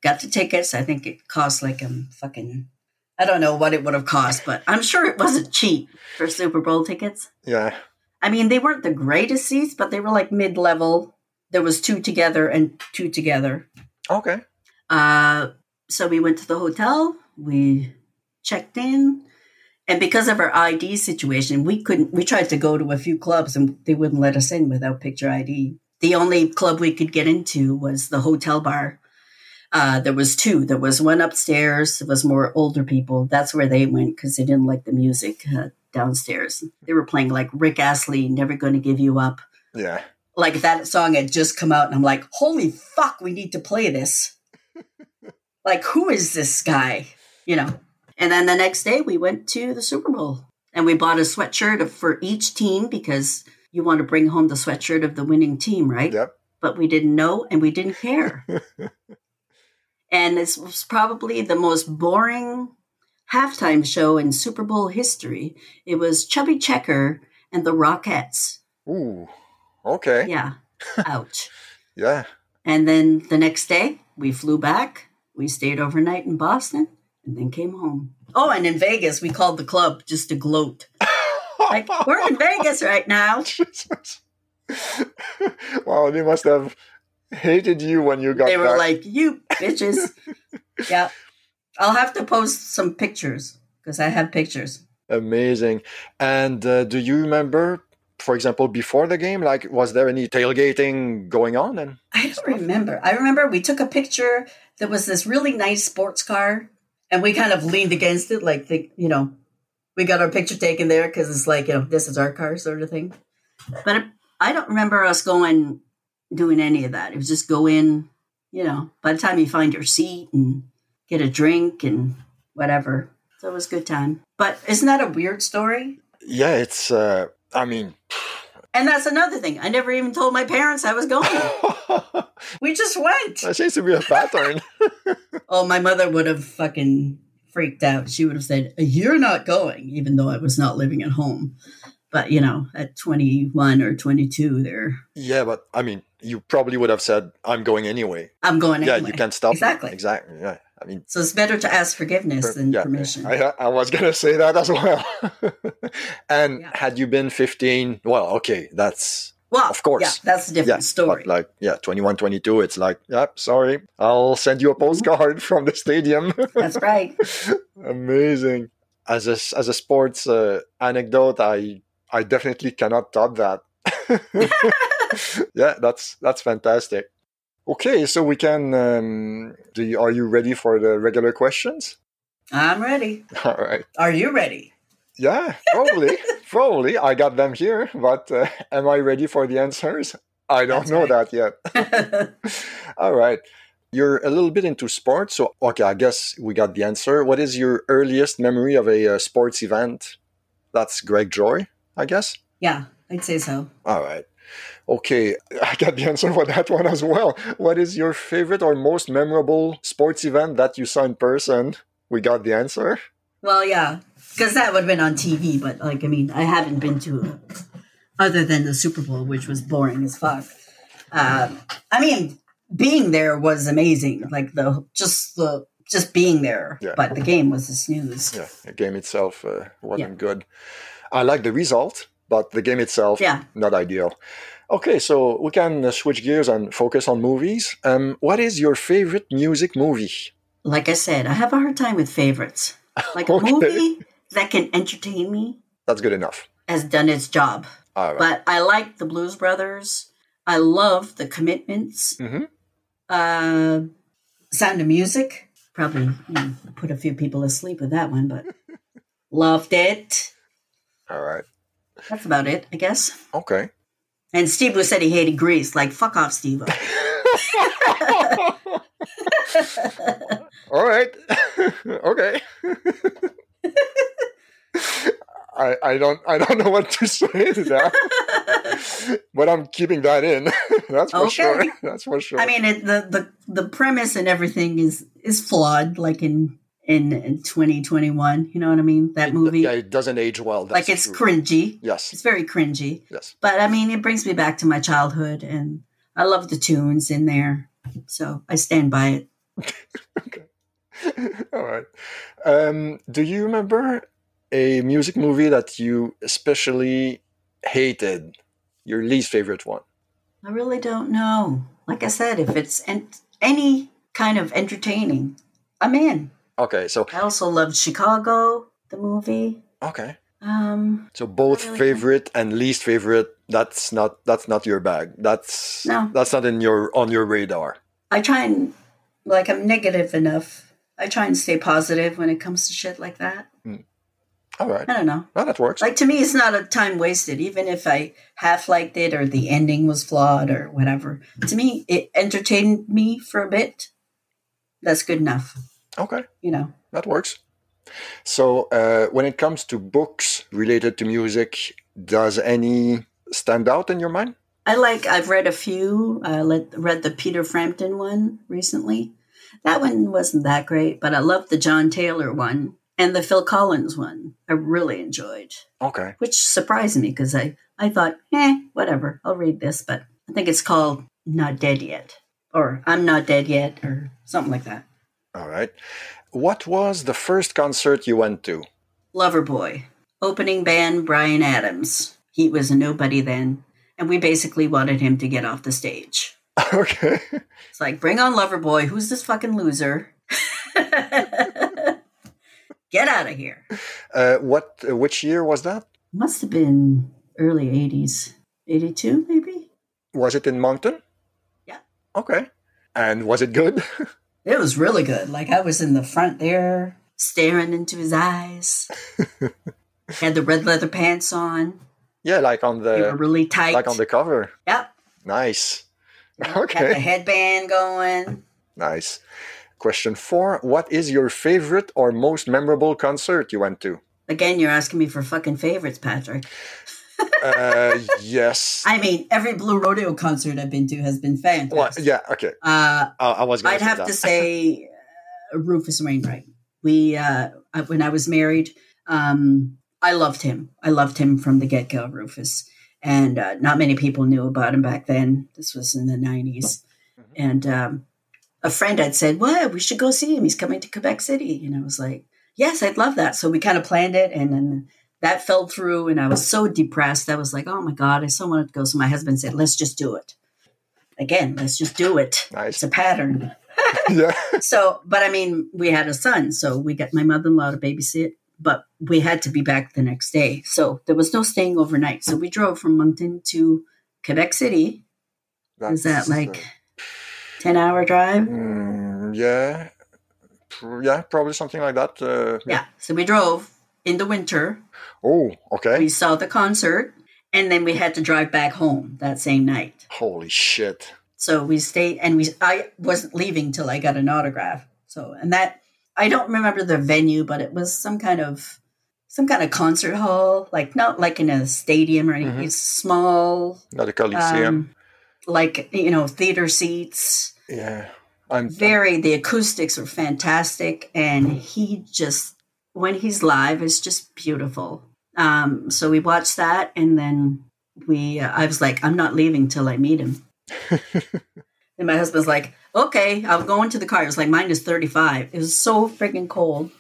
got the tickets. I think it cost like I don't know what it would have cost, but I'm sure it wasn't cheap for Super Bowl tickets. Yeah. I mean, they weren't the greatest seats, but they were like mid-level. There was two together and two together. Okay. So we went to the hotel. We checked in. And because of our ID situation, we tried to go to a few clubs and they wouldn't let us in without picture ID. The only club we could get into was the hotel bar. There was two. There was one upstairs. It was more older people. That's where they went because they didn't like the music downstairs. They were playing like Rick Astley, Never Gonna Give You Up. Yeah. Like that song had just come out and I'm like, holy fuck, we need to play this. Like, who is this guy? And then the next day we went to the Super Bowl and we bought a sweatshirt for each team because you want to bring home the sweatshirt of the winning team, right? Yep. But we didn't know and we didn't care. And this was probably the most boring halftime show in Super Bowl history. It was Chubby Checker and the Rockettes. Ooh, okay. Yeah. Ouch. Yeah. And then the next day, we flew back. We stayed overnight in Boston and then came home. Oh, and in Vegas, we called the club just to gloat. Like, we're in Vegas right now. Jesus. Wow, they must have hated you when you got They were back. like, you bitches. Yeah. I'll have to post some pictures because I have pictures. Amazing. And do you remember, for example, before the game, like, was there any tailgating going on? And I don't remember. I remember we took a picture. There was this really nice sports car, and we kind of leaned against it, like, we got our picture taken there because it's like, this is our car sort of thing. But I don't remember us doing any of that. It was just go in, by the time you find your seat and get a drink and whatever. So it was a good time. But isn't that a weird story? yeah, it's, And that's another thing. I never even told my parents I was going. We just went. that seems to be a pattern. Oh, my mother would have fucking freaked out. She would have said, "You're not going," even though I was not living at home. But, at 21 or 22 there. Yeah, but you probably would have said, I'm going anyway. I'm going anyway. Yeah, you can't stop. Exactly. Exactly. Yeah. So it's better to ask forgiveness than permission. I was going to say that as well. And had you been 15, well, okay, that's, of course. Yeah, that's a different story. But 21, 22, it's like, sorry, I'll send you a postcard from the stadium. That's right. Amazing. As a sports anecdote, I definitely cannot top that. Yeah, that's fantastic. Okay, so we can. Are you ready for the regular questions? I'm ready. All right. Are you ready? Yeah, probably. Probably. I got them here, but am I ready for the answers? I don't know that yet. All right. You're a little bit into sports, so okay, I guess we got the answer. What is your earliest memory of a sports event? That's Greg Joy, I guess? Yeah, I'd say so. All right. Okay, I got the answer for that one as well. What is your favorite or most memorable sports event that you saw in person? We got the answer. Well, yeah, because that would have been on TV, but I haven't been to it other than the Super Bowl, which was boring as fuck. Being there was amazing. Like just being there, but the game was a snooze. Yeah, the game itself wasn't good. I like the result, but the game itself, not ideal. Okay, so we can switch gears and focus on movies. What is your favorite music movie? Like I said, I have a hard time with favorites. Like a movie that can entertain me. That's good enough. Has done its job. All right. But I like the Blues Brothers. I love The Commitments. Mm-hmm. Sound of Music. Probably put a few people asleep with that one, but loved it. All right. That's about it, I guess. Okay. And Steve said he hated Grease. Like, fuck off, Steve. All right. Okay. I don't know what to say to that, but I'm keeping that in. That's for sure. That's for sure. The premise and everything is flawed. Like in 2021, you know what I mean? That movie. Yeah, it doesn't age well. That's it's true. Cringy. Yes, it's very cringy. Yes, but it brings me back to my childhood, and I love the tunes in there, so I stand by it. Okay. All right. Do you remember a music movie that you especially hated? Your least favorite one? I really don't know. Like I said, if it's any kind of entertaining, I'm in. Okay, so I also loved Chicago, the movie. Okay. So both really favorite and least favorite. That's not your bag. That's not on your radar. I try and I'm negative enough. I try and stay positive when it comes to shit like that. All right. I don't know. Well, that works. Like, to me, it's not a time wasted, even if I half liked it or the ending was flawed or whatever. To me, it entertained me for a bit. That's good enough. Okay. That works. So when it comes to books related to music, does any stand out in your mind? I've read a few. Read the Peter Frampton one recently. That one wasn't that great, but I loved the John Taylor one and the Phil Collins one. I really enjoyed. Okay. Which surprised me because I thought, whatever, I'll read this. But I think it's called Not Dead Yet, or I'm Not Dead Yet, or something like that. All right. What was the first concert you went to? Loverboy. Opening band, Bryan Adams. He was a nobody then. And we basically wanted him to get off the stage. Okay. It's like, bring on Loverboy. Who's this fucking loser? Get out of here. Which year was that? Must have been early 80s. 82, maybe? Was it in Moncton? Yeah. Okay. And was it good? It was really good. Like, I was in the front there, staring into his eyes. Had the red leather pants on. Yeah, like on the... They were really tight. Like on the cover. Yep. Nice. Yeah, Okay. got the headband going. Nice. Question 4. What is your favorite or most memorable concert you went to? Again, you're asking me for fucking favorites, Patrick. Yes. I mean, every Blue Rodeo concert I've been to has been fantastic. Well, yeah, okay. I was going I'd have to say Rufus Wainwright. When I was married, I loved him. I loved him from the get-go, Rufus. And not many people knew about him back then. This was in the 90s. And a friend had said, well, we should go see him. He's coming to Quebec City. And I was like, yes, I'd love that. So we kind of planned it. And then that fell through. And I was so depressed. I was like, oh, my God, I so wanted to go. So my husband said, let's just do it. Again, let's just do it. Nice. It's a pattern. Yeah. So, but I mean, we had a son. So we got my mother-in-law to babysit. But we had to be back the next day. So there was no staying overnight. So we drove from Moncton to Quebec City. Is that like 10-hour drive? Yeah. Yeah, probably something like that. Yeah. So we drove in the winter. Oh, okay. We saw the concert. And then we had to drive back home that same night. Holy shit. So we stayed. And I wasn't leaving till I got an autograph. So, and that... I don't remember the venue, but it was some kind of concert hall, like not like in a stadium or anything. It's small, not a Coliseum, like theater seats. Yeah, the acoustics are fantastic, and he just when he's live is just beautiful. So we watched that, and then I was like, I'm not leaving till I meet him. And my husband's like, okay, I'm going to the car. It was like -35. It was so freaking cold.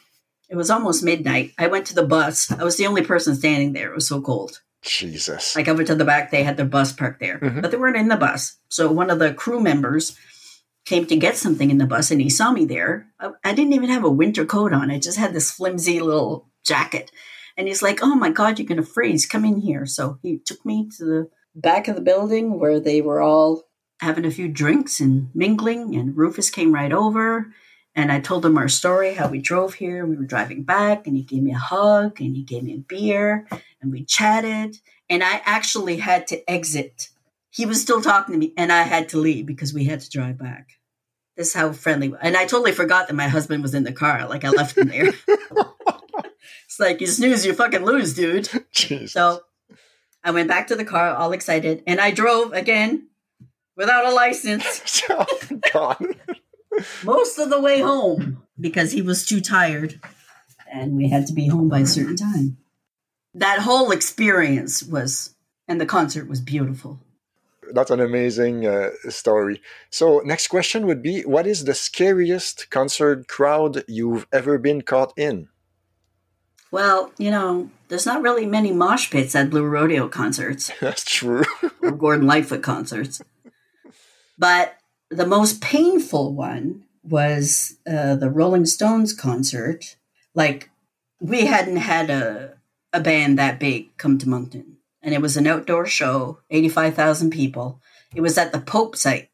It was almost midnight. I went to the bus. I was the only person standing there. It was so cold. Jesus. Like over to the back, they had their bus parked there. But they weren't in the bus. So one of the crew members came to get something in the bus, and he saw me there. I didn't even have a winter coat on. I just had this flimsy little jacket. And he's like, oh, my God, you're going to freeze. Come in here. So he took me to the back of the building where they were all having a few drinks and mingling, and Rufus came right over, and I told him our story, how we drove here, we were driving back, and he gave me a hug, and he gave me a beer, and we chatted, and I actually had to exit. He was still talking to me, and I had to leave because we had to drive back. This is how friendly, and I totally forgot that my husband was in the car, like I left him there. It's like, you snooze, you fucking lose, dude. Jesus. So I went back to the car, all excited, and I drove again, without a license. Oh, God. Most of the way home because he was too tired and we had to be home by a certain time. That whole experience and the concert was beautiful. That's an amazing story. So next question would be, what is the scariest concert crowd you've ever been caught in? Well, there's not really many mosh pits at Blue Rodeo concerts. That's true. Or Gordon Lightfoot concerts. But the most painful one was the Rolling Stones concert. Like, we hadn't had a band that big come to Moncton. And it was an outdoor show, 85,000 people. It was at the Pope site.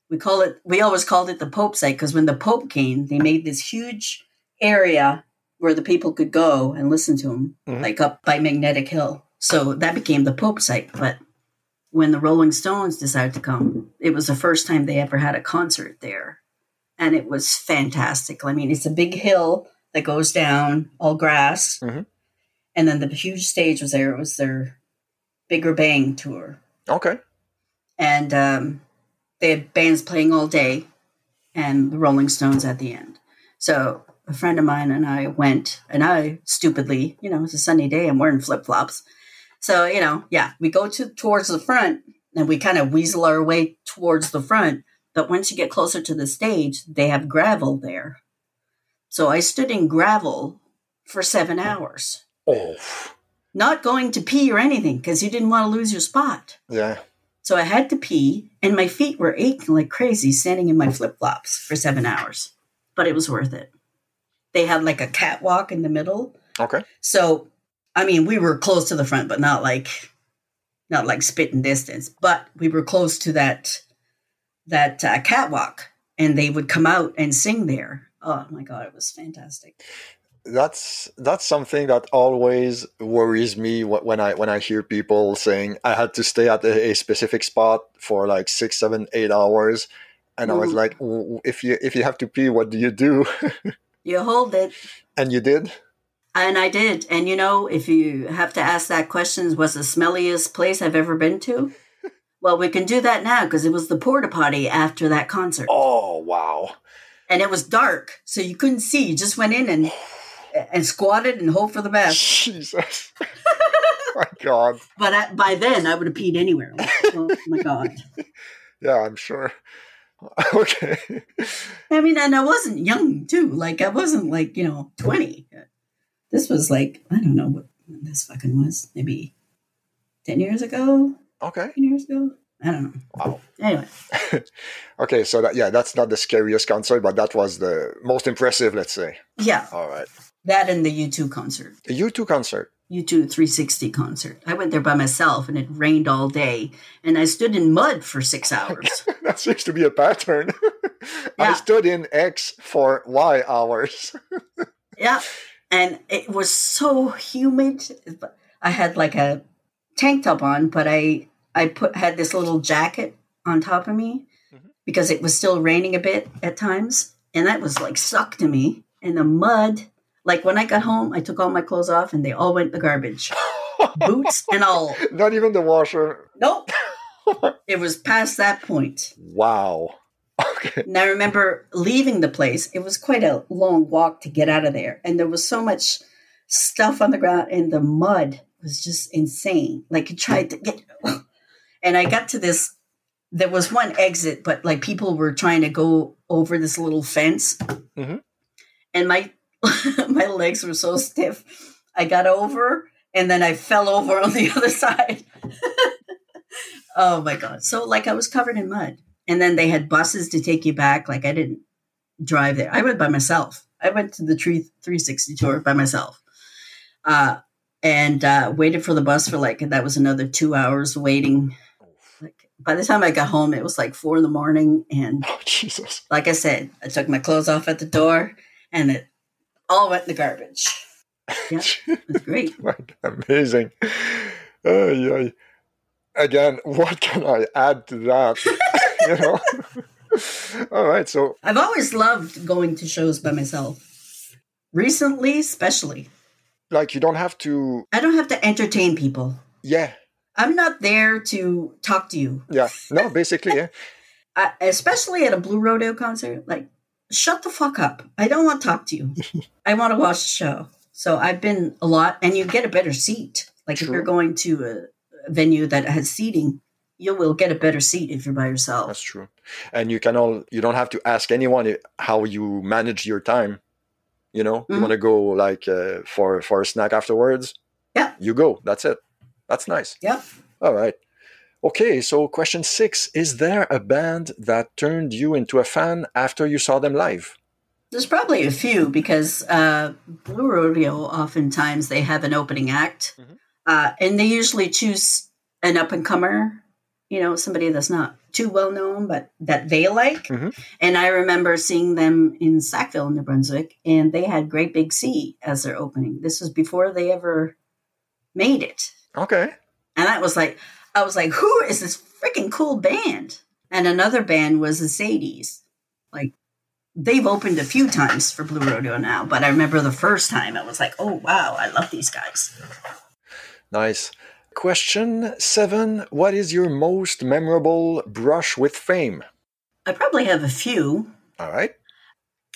We always called it the Pope site because when the Pope came, they made this huge area where the people could go and listen to him, like up by Magnetic Hill. So that became the Pope site. But when the Rolling Stones decided to come, it was the first time they ever had a concert there. And it was fantastic. I mean, it's a big hill that goes down, all grass. And then the huge stage was there. It was their Bigger Bang tour. Okay. And they had bands playing all day and the Rolling Stones at the end. So a friend of mine and I went, and I stupidly, it's a sunny day, I'm wearing flip-flops. So, we go towards the front and we kind of weasel our way towards the front. But once you get closer to the stage, they have gravel there. So I stood in gravel for 7 hours. Oh. Not going to pee or anything because you didn't want to lose your spot. Yeah. So I had to pee and my feet were aching like crazy standing in my flip-flops for 7 hours. But it was worth it. They had like a catwalk in the middle. Okay. So, we were close to the front, but not like spitting distance. But we were close to that catwalk, and they would come out and sing there. Oh my God, it was fantastic. That's something that always worries me when I hear people saying I had to stay at a specific spot for like 6, 7, 8 hours, and I was like, if you have to pee, what do you do? You hold it. And you did? And I did. And if you have to ask that question, what's the smelliest place I've ever been to? Well, we can do that now because it was the porta potty after that concert. Oh, wow. And it was dark, so you couldn't see. You just went in and squatted and hoped for the best. Jesus. My God. But by then, I would have peed anywhere. Oh, my God. Yeah, I'm sure. Okay. And I wasn't young, too. Like, I wasn't, 20. This was, I don't know what this fucking was. Maybe 10 years ago? Okay. 10 years ago? I don't know. Wow. Anyway. Okay, so that's not the scariest concert, but that was the most impressive, let's say. Yeah. All right. That and the U2 concert. The U2 concert? U2 360 concert. I went there by myself, and it rained all day, and I stood in mud for 6 hours. That seems to be a pattern. Yeah. I stood in X for Y hours. Yeah, and it was so humid. I had like a tank top on, but I had this little jacket on top of me because it was still raining a bit at times, and that was like stuck to me in the mud. Like when I got home, I took all my clothes off and they all went in the garbage. Boots and all. Not even the washer. Nope. It was past that point. Wow. Okay. And I remember leaving the place. It was quite a long walk to get out of there. And there was so much stuff on the ground, and the mud was just insane. Like it tried to get... And I got to this... There was one exit, but like people were trying to go over this little fence. Mm-hmm. And my legs were so stiff. I got over, and then I fell over on the other side. Oh my God. So like I was covered in mud. And then they had buses to take you back. Like I didn't drive there. I went by myself. I went to the 360 tour by myself. And waited for the bus for that was another 2 hours waiting. Like by the time I got home, it was like 4 a.m. And Jesus. Like I said, I took my clothes off at the door, and it all went in the garbage. Yeah, it was great. Amazing. Again, what can I add to that? All right, so I've always loved going to shows by myself. Recently, especially. Like you don't have to... I don't have to entertain people. Yeah. I'm not there to talk to you. Yeah. No, basically, yeah. Especially at a Blue Rodeo concert, like, shut the fuck up. I don't want to talk to you. I want to watch the show. So I've been a lot, and you get a better seat. Like True. If you're going to a venue that has seating, you will get a better seat if you're by yourself. That's true. And you don't have to ask anyone how you manage your time. You want to go for a snack afterwards? Yeah. You go. That's it. That's nice. Yeah. All right. Okay, so question 6. Is there a band that turned you into a fan after you saw them live? There's probably a few because Blue Rodeo, oftentimes they have an opening act. Mm-hmm. And they usually choose an up-and-comer, somebody that's not too well-known, but that they like. Mm-hmm. And I remember seeing them in Sackville, New Brunswick, and they had Great Big Sea as their opening. This was before they ever made it. Okay. And I was like, who is this freaking cool band? And another band was the Sadies. Like, they've opened a few times for Blue Rodeo now, but I remember the first time I was like, oh, wow, I love these guys. Nice. Question 7. What is your most memorable brush with fame? I probably have a few. All right.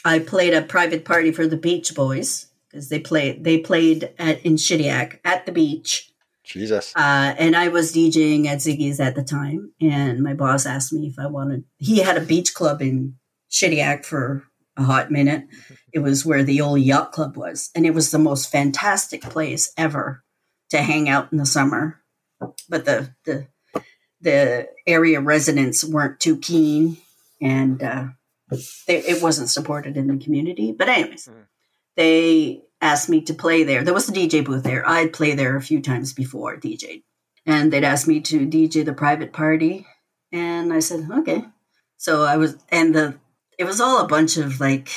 I played a private party for the Beach Boys because they played in Shediac at the beach. Jesus. And I was DJing at Ziggy's at the time, and my boss asked me if I wanted. He had a beach club in Shediac for a hot minute. It was where the old yacht club was, and it was the most fantastic place ever to hang out in the summer. But the area residents weren't too keen, and it wasn't supported in the community. But anyways, they asked me to play there. There was a DJ booth there. I'd play there a few times before DJ'd. And they'd asked me to DJ the private party. And I said, okay. So I was, and it was all a bunch of like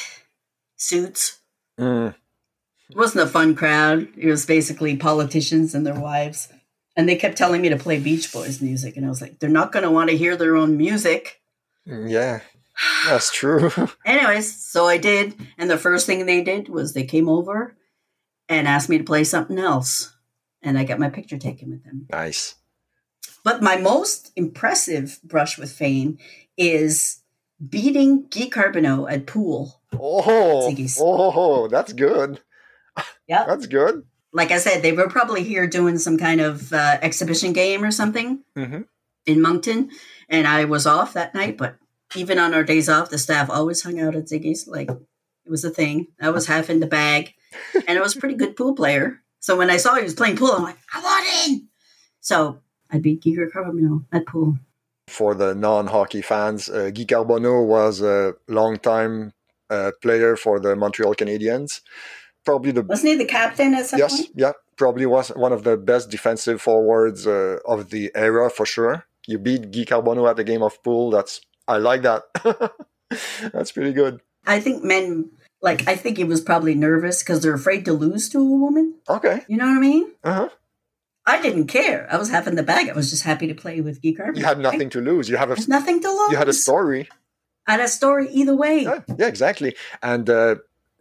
suits. It wasn't a fun crowd. It was basically politicians and their wives. And they kept telling me to play Beach Boys music. And I was like, they're not going to want to hear their own music. Yeah, that's true. Anyways, so I did. And the first thing they did was they came over and asked me to play something else. And I got my picture taken with them. Nice. But my most impressive brush with fame is beating Guy Carbonneau at pool. Oh, that's good. Yeah, that's good. Like I said, they were probably here doing some kind of exhibition game or something in Moncton. And I was off that night. But even on our days off, the staff always hung out at Ziggy's. Like, it was a thing. I was half in the bag. And I was a pretty good pool player. So when I saw he was playing pool, I'm like, I want in. So I beat Guy Carbonneau at pool. For the non-hockey fans, Guy Carbonneau was a long-time player for the Montreal Canadiens. Wasn't he the captain at some point? Yes, yeah. Probably was one of the best defensive forwards of the era, for sure. You beat Guy Carbonneau at the game of pool. I like that. That's pretty good. I think I think he was probably nervous because they're afraid to lose to a woman. Okay. You know what I mean? Uh-huh. I didn't care. I was half in the bag. I was just happy to play with Guy Carbonneau. You had nothing to lose. There's nothing to lose. You had a story. I had a story either way. Yeah, exactly. And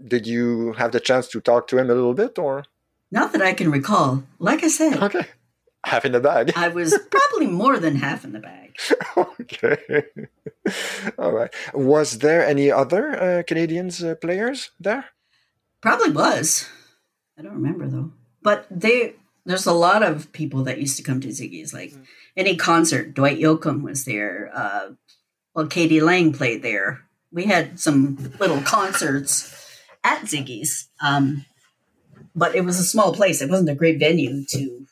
did you have the chance to talk to him a little bit, or? Not that I can recall. Like I said. Okay. Half in the bag. I was probably more than half in the bag. Okay. All right. Was there any other Canadians players there? Probably was. I don't remember, though. But there's a lot of people that used to come to Ziggy's. Like any concert, Dwight Yoakam was there. Katie Lang played there. We had some little concerts at Ziggy's. But it was a small place. It wasn't a great venue to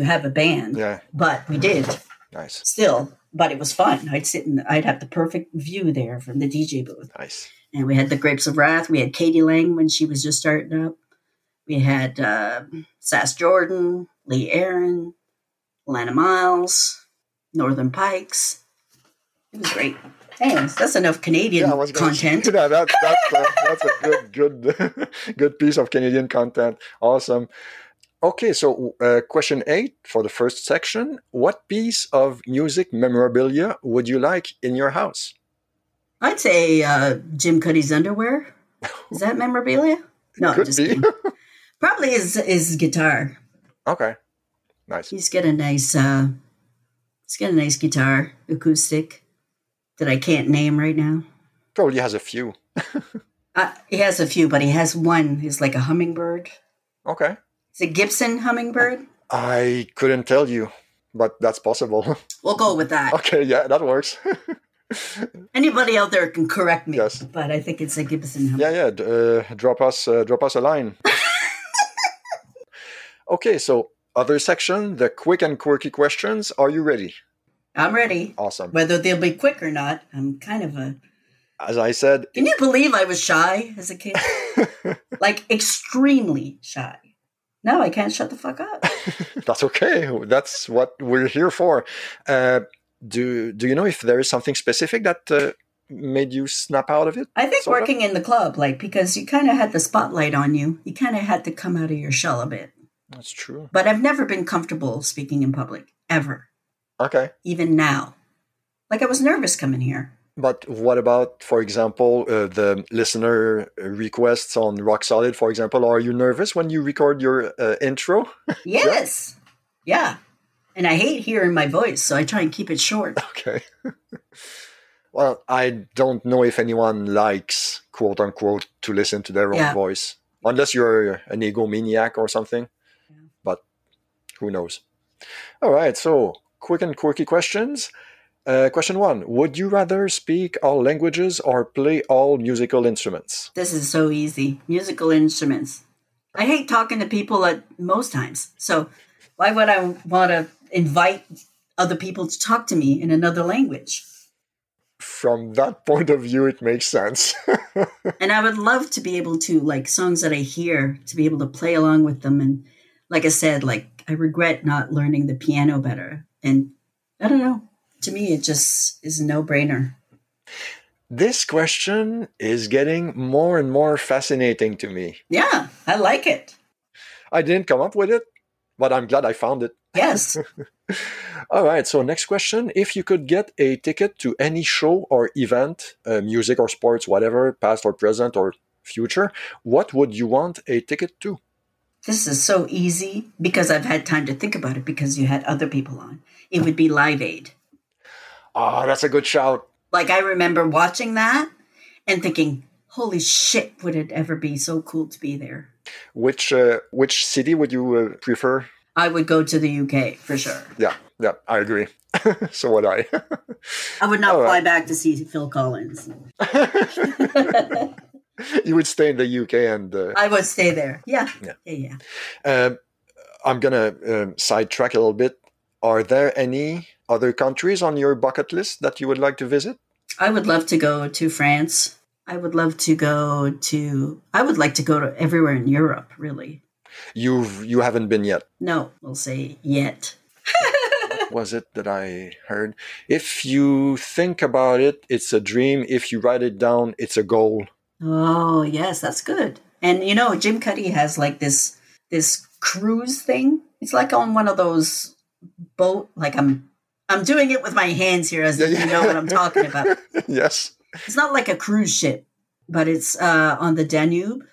have a band. Yeah. But we did. Nice. Still. But it was fun. I'd have the perfect view there from the DJ booth. Nice. And we had the Grapes of Wrath. We had Katie Lang when she was just starting up. We had Sass Jordan, Lee Aaron, Lana Miles, Northern Pikes. It was great. Anyways, that's enough Canadian content. That's a good piece of Canadian content. Awesome. Okay, so question 8 for the first section. What piece of music memorabilia would you like in your house? I'd say Jim Cuddy's underwear. Is that memorabilia? No, Could just be. kidding. Probably his guitar. Okay, nice. He's got a nice guitar, acoustic, that I can't name right now. Probably has a few. He has a few, but he has one. He's like a hummingbird. Okay. It's a Gibson hummingbird. I couldn't tell you, but that's possible. We'll go with that. Okay, yeah, that works. Anybody out there can correct me. Yes. But I think it's a Gibson hummingbird. Yeah. Drop us a line. Okay, so other section, the quick and quirky questions. Are you ready? I'm ready. Awesome. Whether they'll be quick or not, I'm kind of as I said. Can you believe I was shy as a kid? Like extremely shy. No, I can't shut the fuck up. That's okay. That's what we're here for. Do you know if there is something specific that made you snap out of it? I think working in the club, because you kind of had the spotlight on you. You kind of had to come out of your shell a bit. That's true. But I've never been comfortable speaking in public, ever. Okay. Even now. Like I was nervous coming here. But what about, for example, the listener requests on Rock Solid, for example? Are you nervous when you record your intro? Yes. Yeah. And I hate hearing my voice, so I try and keep it short. Okay. Well, I don't know if anyone likes, quote unquote, to listen to their own voice. Unless you're an egomaniac or something. Yeah. But who knows? All right, so quick and quirky questions. Question 1. Would you rather speak all languages or play all musical instruments? This is so easy. Musical instruments. I hate talking to people at most times. So why would I want to invite other people to talk to me in another language? From that point of view, it makes sense. And I would love to be able to, like, songs that I hear, to be able to play along with them. And like I said, like, I regret not learning the piano better. And I don't know. To me, it just is a no-brainer. This question is getting more and more fascinating to me. Yeah, I like it. I didn't come up with it, but I'm glad I found it. Yes. All right, so next question. If you could get a ticket to any show or event, music or sports, whatever, past or present or future, what would you want a ticket to? This is so easy because I've had time to think about it because you had other people on. It would be Live Aid. Oh, that's a good shout. Like, I remember watching that and thinking, holy shit, would it ever be so cool to be there? Which city would you prefer? I would go to the UK for sure. Yeah, I agree. So would I. I would not fly back to see Phil Collins. You would stay in the UK and... I would stay there. Yeah. I'm going to sidetrack a little bit. Are there any other countries on your bucket list that you would like to visit? I would love to go to France. I would like to go to everywhere in Europe, really. You haven't been yet? No, we'll say yet. What was it that I heard? If you think about it, it's a dream. If you write it down, it's a goal. Oh, yes, that's good. And, Jim Cuddy has like this cruise thing. It's like on one of those boat, like I'm doing it with my hands here as you know what I'm talking about. Yes. It's not like a cruise ship, but it's on the Danube.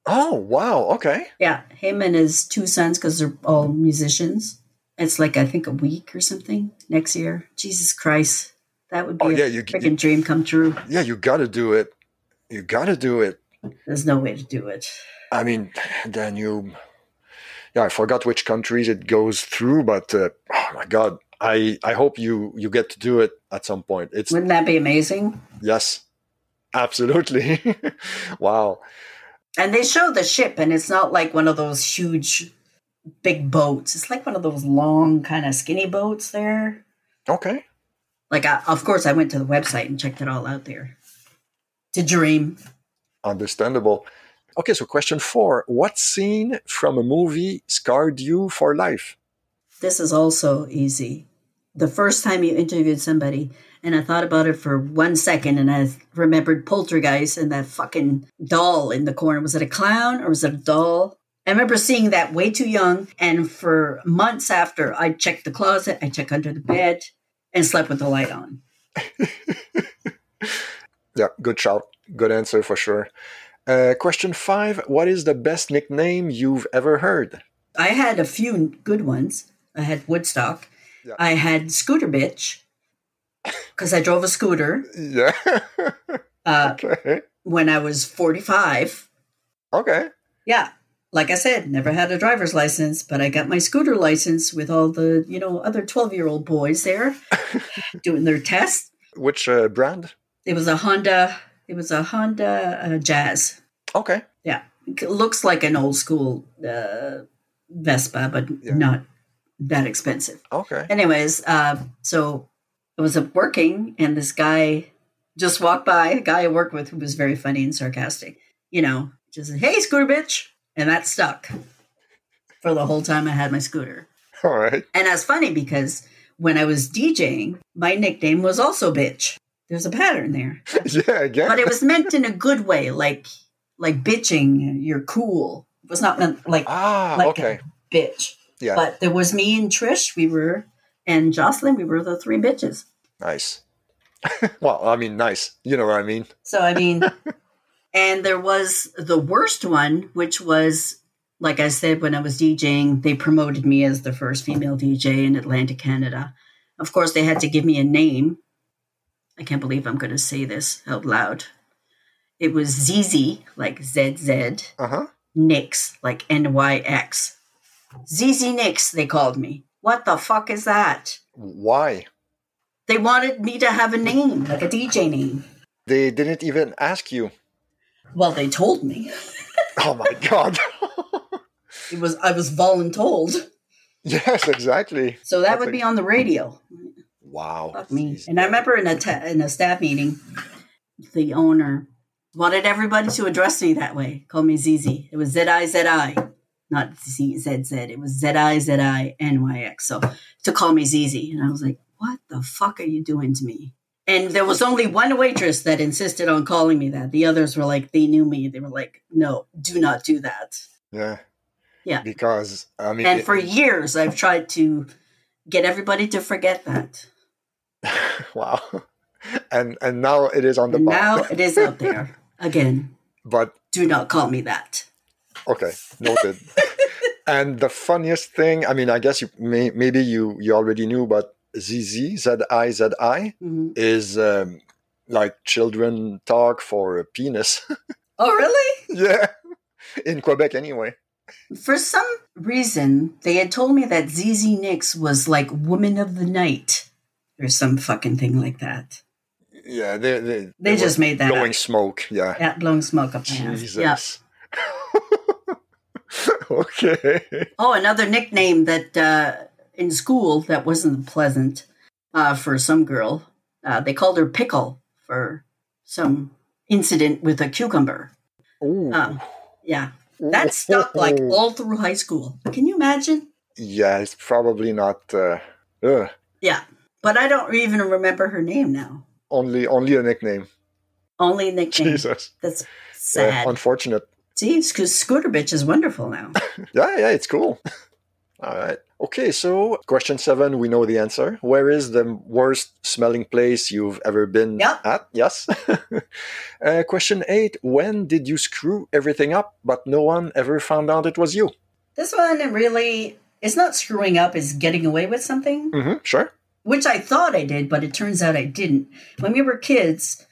Oh, wow. Okay. Yeah. Him and his two sons, because they're all musicians. It's like, I think, a week or something next year. Jesus Christ. That would be a freaking dream come true. Yeah, you got to do it. You got to do it. There's no way to do it. I mean, Danube. Yeah, I forgot which countries it goes through, but oh my God. I hope you get to do it at some point. Wouldn't that be amazing? Yes, absolutely. Wow. And they show the ship, and it's not like one of those huge, big boats. It's like one of those long, kind of skinny boats there. Okay. Like, of course, I went to the website and checked it all out there. To dream. Understandable. Okay, so question 4. What scene from a movie scarred you for life? This is also easy. The first time you interviewed somebody, and I thought about it for 1 second, and I remembered Poltergeist and that fucking doll in the corner. Was it a clown or was it a doll? I remember seeing that way too young, and for months after, I checked the closet, I checked under the bed, and slept with the light on. Yeah, good shout. Good answer for sure. Question 5. What is the best nickname you've ever heard? I had a few good ones. I had Woodstock. Yeah. I had Scooter Bitch, because I drove a scooter. Yeah. Okay. When I was 45. Okay. Yeah. Like I said, never had a driver's license, but I got my scooter license with all the, other 12-year-old boys there doing their test. Which brand? It was a Honda. It was a Honda Jazz. Okay. Yeah. It looks like an old school Vespa, but not that expensive. Okay. Anyways, so I was working, and this guy just walked by, a guy I worked with who was very funny and sarcastic, just, hey, scooter bitch. And that stuck for the whole time I had my scooter. All right. And that's funny because when I was DJing, my nickname was also bitch. There's a pattern there. Yeah, again. But it was meant in a good way, like bitching, you're cool. It was not meant like okay. A bitch. Yeah. But there was me and Trish, and Jocelyn, we were the 3 bitches. Nice. Well, I mean, nice. You know what I mean? So, and there was the worst one, which was like I said, when I was DJing, they promoted me as the first female DJ in Atlantic Canada. Of course, they had to give me a name. I can't believe I'm going to say this out loud. It was ZZ, like ZZ, Nix, like NYX. ZZ Nix, they called me. What the fuck is that? Why? They wanted me to have a name, like a DJ name. They didn't even ask you. Well, they told me. Oh my God. I was voluntold. Yes, exactly. So that would be on the radio. Wow. Fuck me. And I remember in a staff meeting, the owner wanted everybody to address me that way. Call me ZZ. It was ZIZI, not ZZZ. It was ZIZI NYX. So to call me ZZ. And I was like, what the fuck are you doing to me? And there was only one waitress that insisted on calling me that. The others were like, they knew me. They were like, no, do not do that. Yeah. Yeah. Because, I mean... And for years, I've tried to get everybody to forget that. Wow. And now it is on the bar. Now it is out there again. But... do not call me that. Okay, noted. And the funniest thing, I mean, I guess maybe you already knew, but ZZ, Z-I-Z-I, is like children talk for a penis. Oh, really? Yeah. In Quebec, anyway. For some reason, they had told me that ZZ Nix was like woman of the night or some fucking thing like that. Yeah, they just made that blowing up. Smoke, yeah. Yeah, blowing smoke up my ass. Jesus. Yeah. Okay. Oh, another nickname that in school that wasn't pleasant for some girl. They called her Pickle for some incident with a cucumber. Ooh. Yeah. That stuck like all through high school. Can you imagine? Yeah, it's probably not... Yeah. But I don't even remember her name now. Only a nickname. Only a nickname. Jesus. That's sad. Unfortunate. See, because Scooter Bitch is wonderful now. Yeah, it's cool. All right. Okay, so question 7, we know the answer. Where is the worst smelling place you've ever been at? Yes. Question 8, when did you screw everything up, but no one ever found out it was you? This one really, it's not screwing up, it's getting away with something. Mm-hmm, sure. Which I thought I did, but it turns out I didn't. When we were kids,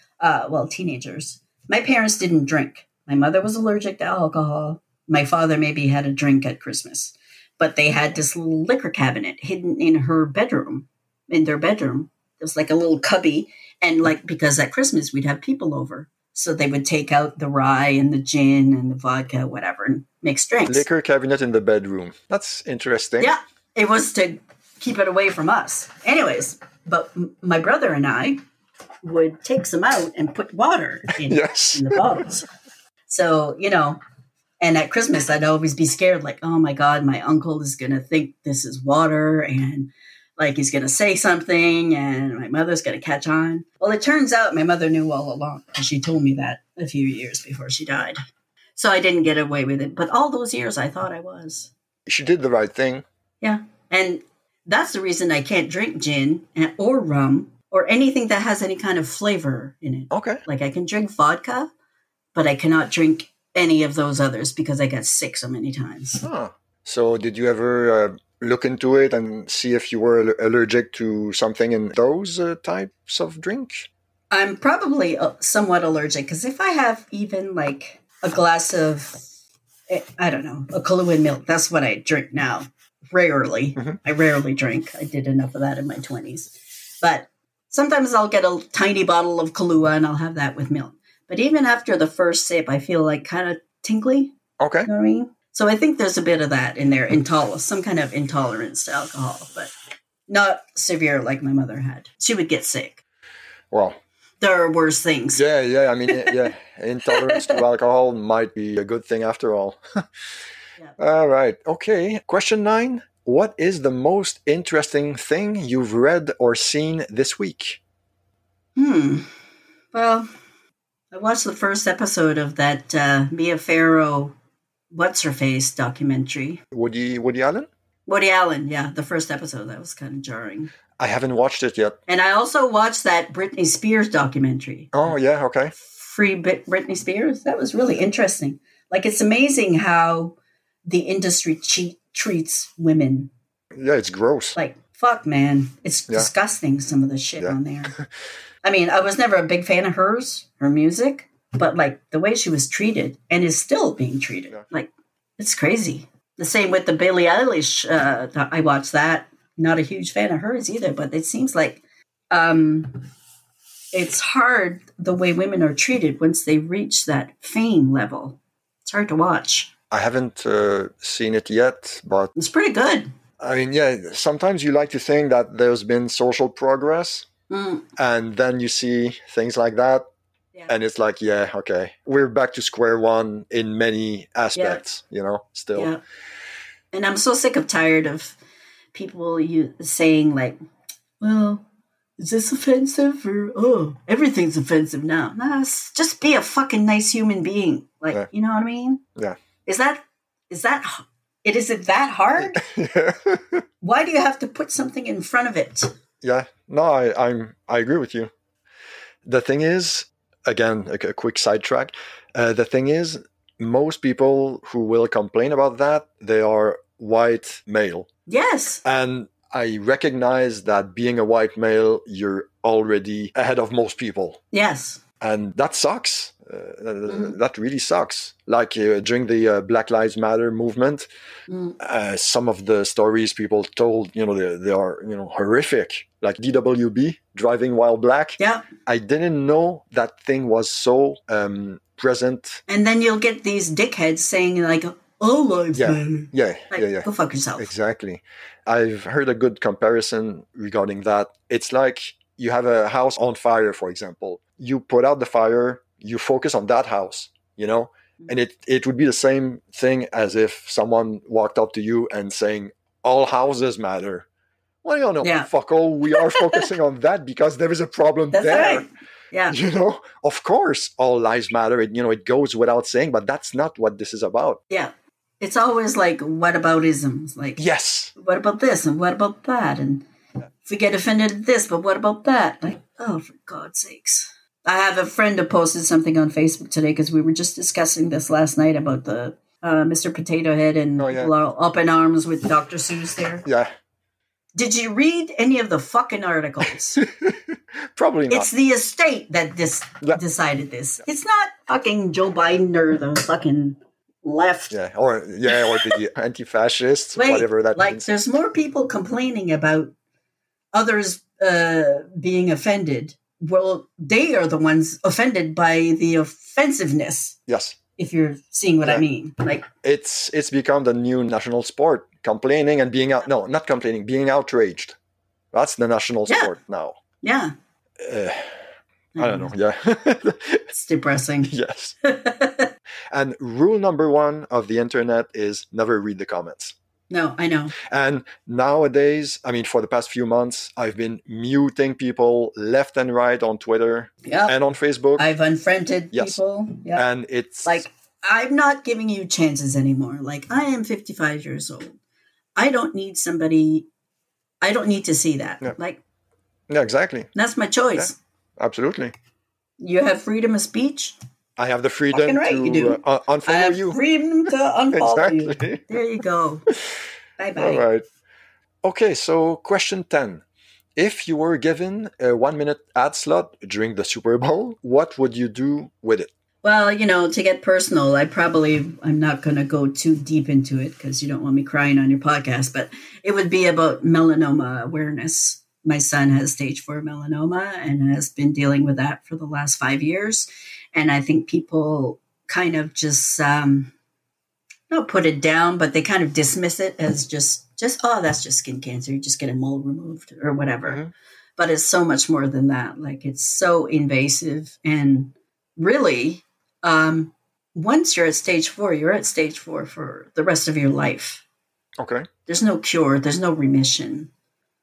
teenagers, my parents didn't drink. My mother was allergic to alcohol. My father maybe had a drink at Christmas. But they had this little liquor cabinet hidden in their bedroom. It was like a little cubby. And because at Christmas we'd have people over. So they would take out the rye and the gin and the vodka, whatever, and mix drinks. Liquor cabinet in the bedroom. That's interesting. Yeah, it was to keep it away from us. Anyways, but my brother and I would take some out and put water in the bottles. So, and at Christmas, I'd always be scared, like, oh my God, my uncle is going to think this is water and he's going to say something and my mother's going to catch on. Well, it turns out my mother knew all along because she told me that a few years before she died. So I didn't get away with it. But all those years I thought I was. She did the right thing. Yeah. And that's the reason I can't drink gin or rum or anything that has any kind of flavor in it. Okay. Like I can drink vodka, but I cannot drink any of those others because I got sick so many times. Huh. So did you ever look into it and see if you were allergic to something in those types of drink? I'm probably somewhat allergic because if I have even like a glass of, I don't know, a Kahlua milk, that's what I drink now. Rarely. Mm-hmm. I rarely drink. I did enough of that in my 20s. But sometimes I'll get a tiny bottle of Kahlua and I'll have that with milk. But even after the first sip, I feel like kind of tingly. Okay. You know what I mean? So I think there's a bit of that in there, some kind of intolerance to alcohol, but not severe like my mother had. She would get sick. Well, there are worse things. Yeah. I mean, intolerance to alcohol might be a good thing after all. Yeah. All right. Okay. Question 9. What is the most interesting thing you've read or seen this week? Well, I watched the first episode of that Mia Farrow, What's-Her-Face documentary. Woody Allen? Woody Allen, yeah. The first episode. That was kind of jarring. I haven't watched it yet. And I also watched that Britney Spears documentary. Oh, yeah. Okay. Free Britney Spears. That was really interesting. Like, it's amazing how the industry treats women. Yeah, it's gross. Like, fuck, man. It's disgusting, some of the shit on there. I mean, I was never a big fan of her music, but like the way she was treated and is still being treated, like it's crazy. The same with the Billie Eilish. I watched that. Not a huge fan of hers either, but it seems like it's hard the way women are treated once they reach that fame level. It's hard to watch. I haven't seen it yet, but it's pretty good. I mean, sometimes you like to think that there's been social progress. And then you see things like that, and it's like, okay, we're back to square one in many aspects, still. Yeah. And I'm so sick of tired of people saying like, well, is this offensive? Or, everything's offensive now. Nah, just be a fucking nice human being. Like, you know what I mean? Yeah. Is it that hard? Why do you have to put something in front of it? Yeah, no, I agree with you. The thing is, again, a quick sidetrack. The thing is, most people who will complain about that, they are white male. Yes. And I recognize that being a white male, you're already ahead of most people. Yes. And that sucks. That really sucks. Like during the Black Lives Matter movement, some of the stories people told, they are, horrific. Like DWB, driving while black. Yeah. I didn't know that thing was so present. And then you'll get these dickheads saying like, all lives matter. Yeah. Go fuck yourself. Exactly. I've heard a good comparison regarding that. It's like you have a house on fire, for example. You put out the fire, you focus on that house, and it would be the same thing as if someone walked up to you and saying, all houses matter. Well, fuck all, we are focusing on that because there is a problem there. Right. Yeah. Of course, all lives matter. It goes without saying, but that's not what this is about. Yeah. It's always like, what about isms? Like, yes. What about this? And what about that? And if we get offended at this, but what about that? Like, oh, for God's sakes. I have a friend who posted something on Facebook today because we were just discussing this last night about the Mr. Potato Head and people are up in arms with Dr. Seuss there. Yeah. Did you read any of the fucking articles? Probably not. It's the estate that decided this. It's not fucking Joe Biden or the fucking left. Or the anti-fascists, whatever that means. There's more people complaining about others being offended. Well, they are the ones offended by the offensiveness. Yes. If you're seeing what I mean. Like it's become the new national sport. Complaining and being not complaining, being outraged. That's the national sport now. Yeah. I don't know. Yeah. It's depressing. Yes. And rule number 1 of the internet is never read the comments. No, I know. And nowadays, I mean, for the past few months, I've been muting people left and right on Twitter and on Facebook. I've unfriended people. Yep. And it's like, I'm not giving you chances anymore. Like, I am 55 years old. I don't need to see that. Yeah. Like, yeah, exactly. That's my choice. Yeah, absolutely. You have freedom of speech. I have the freedom to unfollow you. I have freedom to unfollow exactly. you. There you go. Bye-bye. All right. Okay, so question 10. If you were given a 1-minute ad slot during the Super Bowl, what would you do with it? Well, to get personal, I'm not going to go too deep into it because you don't want me crying on your podcast, but it would be about melanoma awareness. My son has stage 4 melanoma and has been dealing with that for the last 5 years. And I think people kind of just, not put it down, but they kind of dismiss it as just, that's just skin cancer. You just get a mole removed or whatever. Mm-hmm. But it's so much more than that. Like, it's so invasive. And really, once you're at stage 4, you're at stage 4 for the rest of your life. Okay. There's no cure. There's no remission.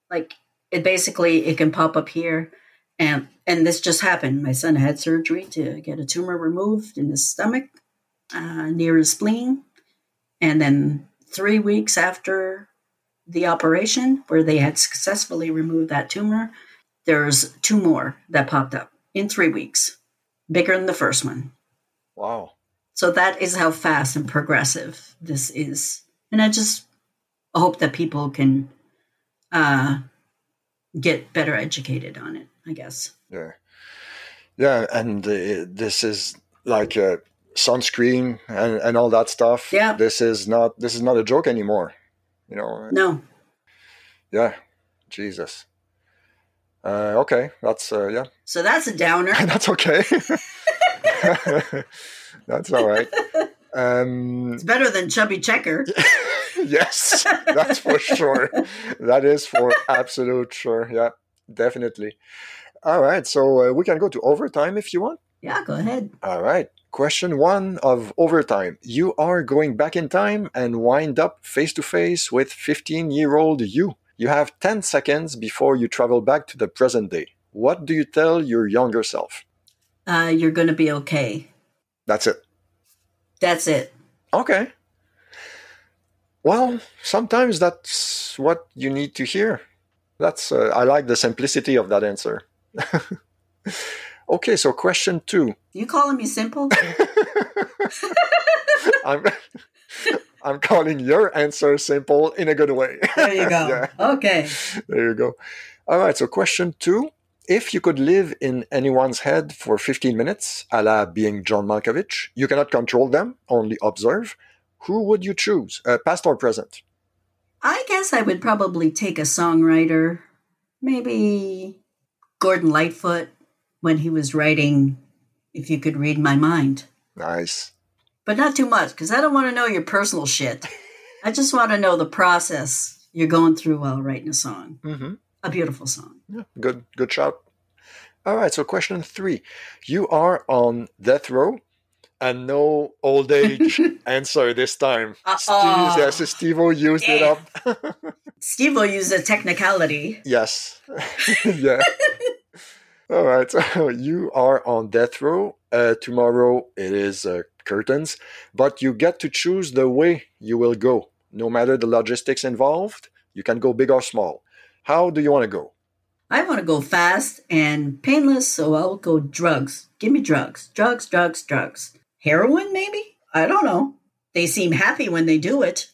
Like, it can pop up here. And this just happened. My son had surgery to get a tumor removed in his stomach, near his spleen. And then 3 weeks after the operation, where they had successfully removed that tumor, there's 2 more that popped up in 3 weeks, bigger than the first one. Wow. So that is how fast and progressive this is. And I just hope that people can get better educated on it, I guess. Yeah. Yeah, and this is like sunscreen and all that stuff. Yeah. This is not a joke anymore. You know. No. Yeah. Jesus. Okay, that's yeah. So that's a downer. That's okay. That's all right. It's better than Chubby Checker. Yes, that's for sure. That is for absolute sure. Yeah, definitely. All right, so we can go to overtime if you want. Yeah, go ahead. All right. Question 1 of overtime. You are going back in time and wind up face to face with 15-year-old you. You have 10 seconds before you travel back to the present day. What do you tell your younger self? You're going to be okay. That's it. That's it. Okay. Well, sometimes that's what you need to hear. That's I like the simplicity of that answer. Okay, so question 2. You calling me simple? I'm calling your answer simple in a good way. There you go. Yeah. Okay. There you go. All right, so question 2. If you could live in anyone's head for 15 minutes, a la being John Malkovich, you cannot control them, only observe. Who would you choose, past or present? I guess I would probably take a songwriter, maybe Gordon Lightfoot, when he was writing If You Could Read My Mind. Nice. But not too much, because I don't want to know your personal shit. I just want to know the process you're going through while writing a song. Mm-hmm. A beautiful song. Yeah, good shout. All right, so question 3. You are on death row, and no old age answer this time. Steve-O used it up. Steve-O used a technicality. Yes. Yeah. All right, so you are on death row. Tomorrow it is curtains, but you get to choose the way you will go. No matter the logistics involved, you can go big or small. How do you want to go? I want to go fast and painless, so I'll go drugs. Give me drugs. Drugs. Heroin, maybe? I don't know. They seem happy when they do it.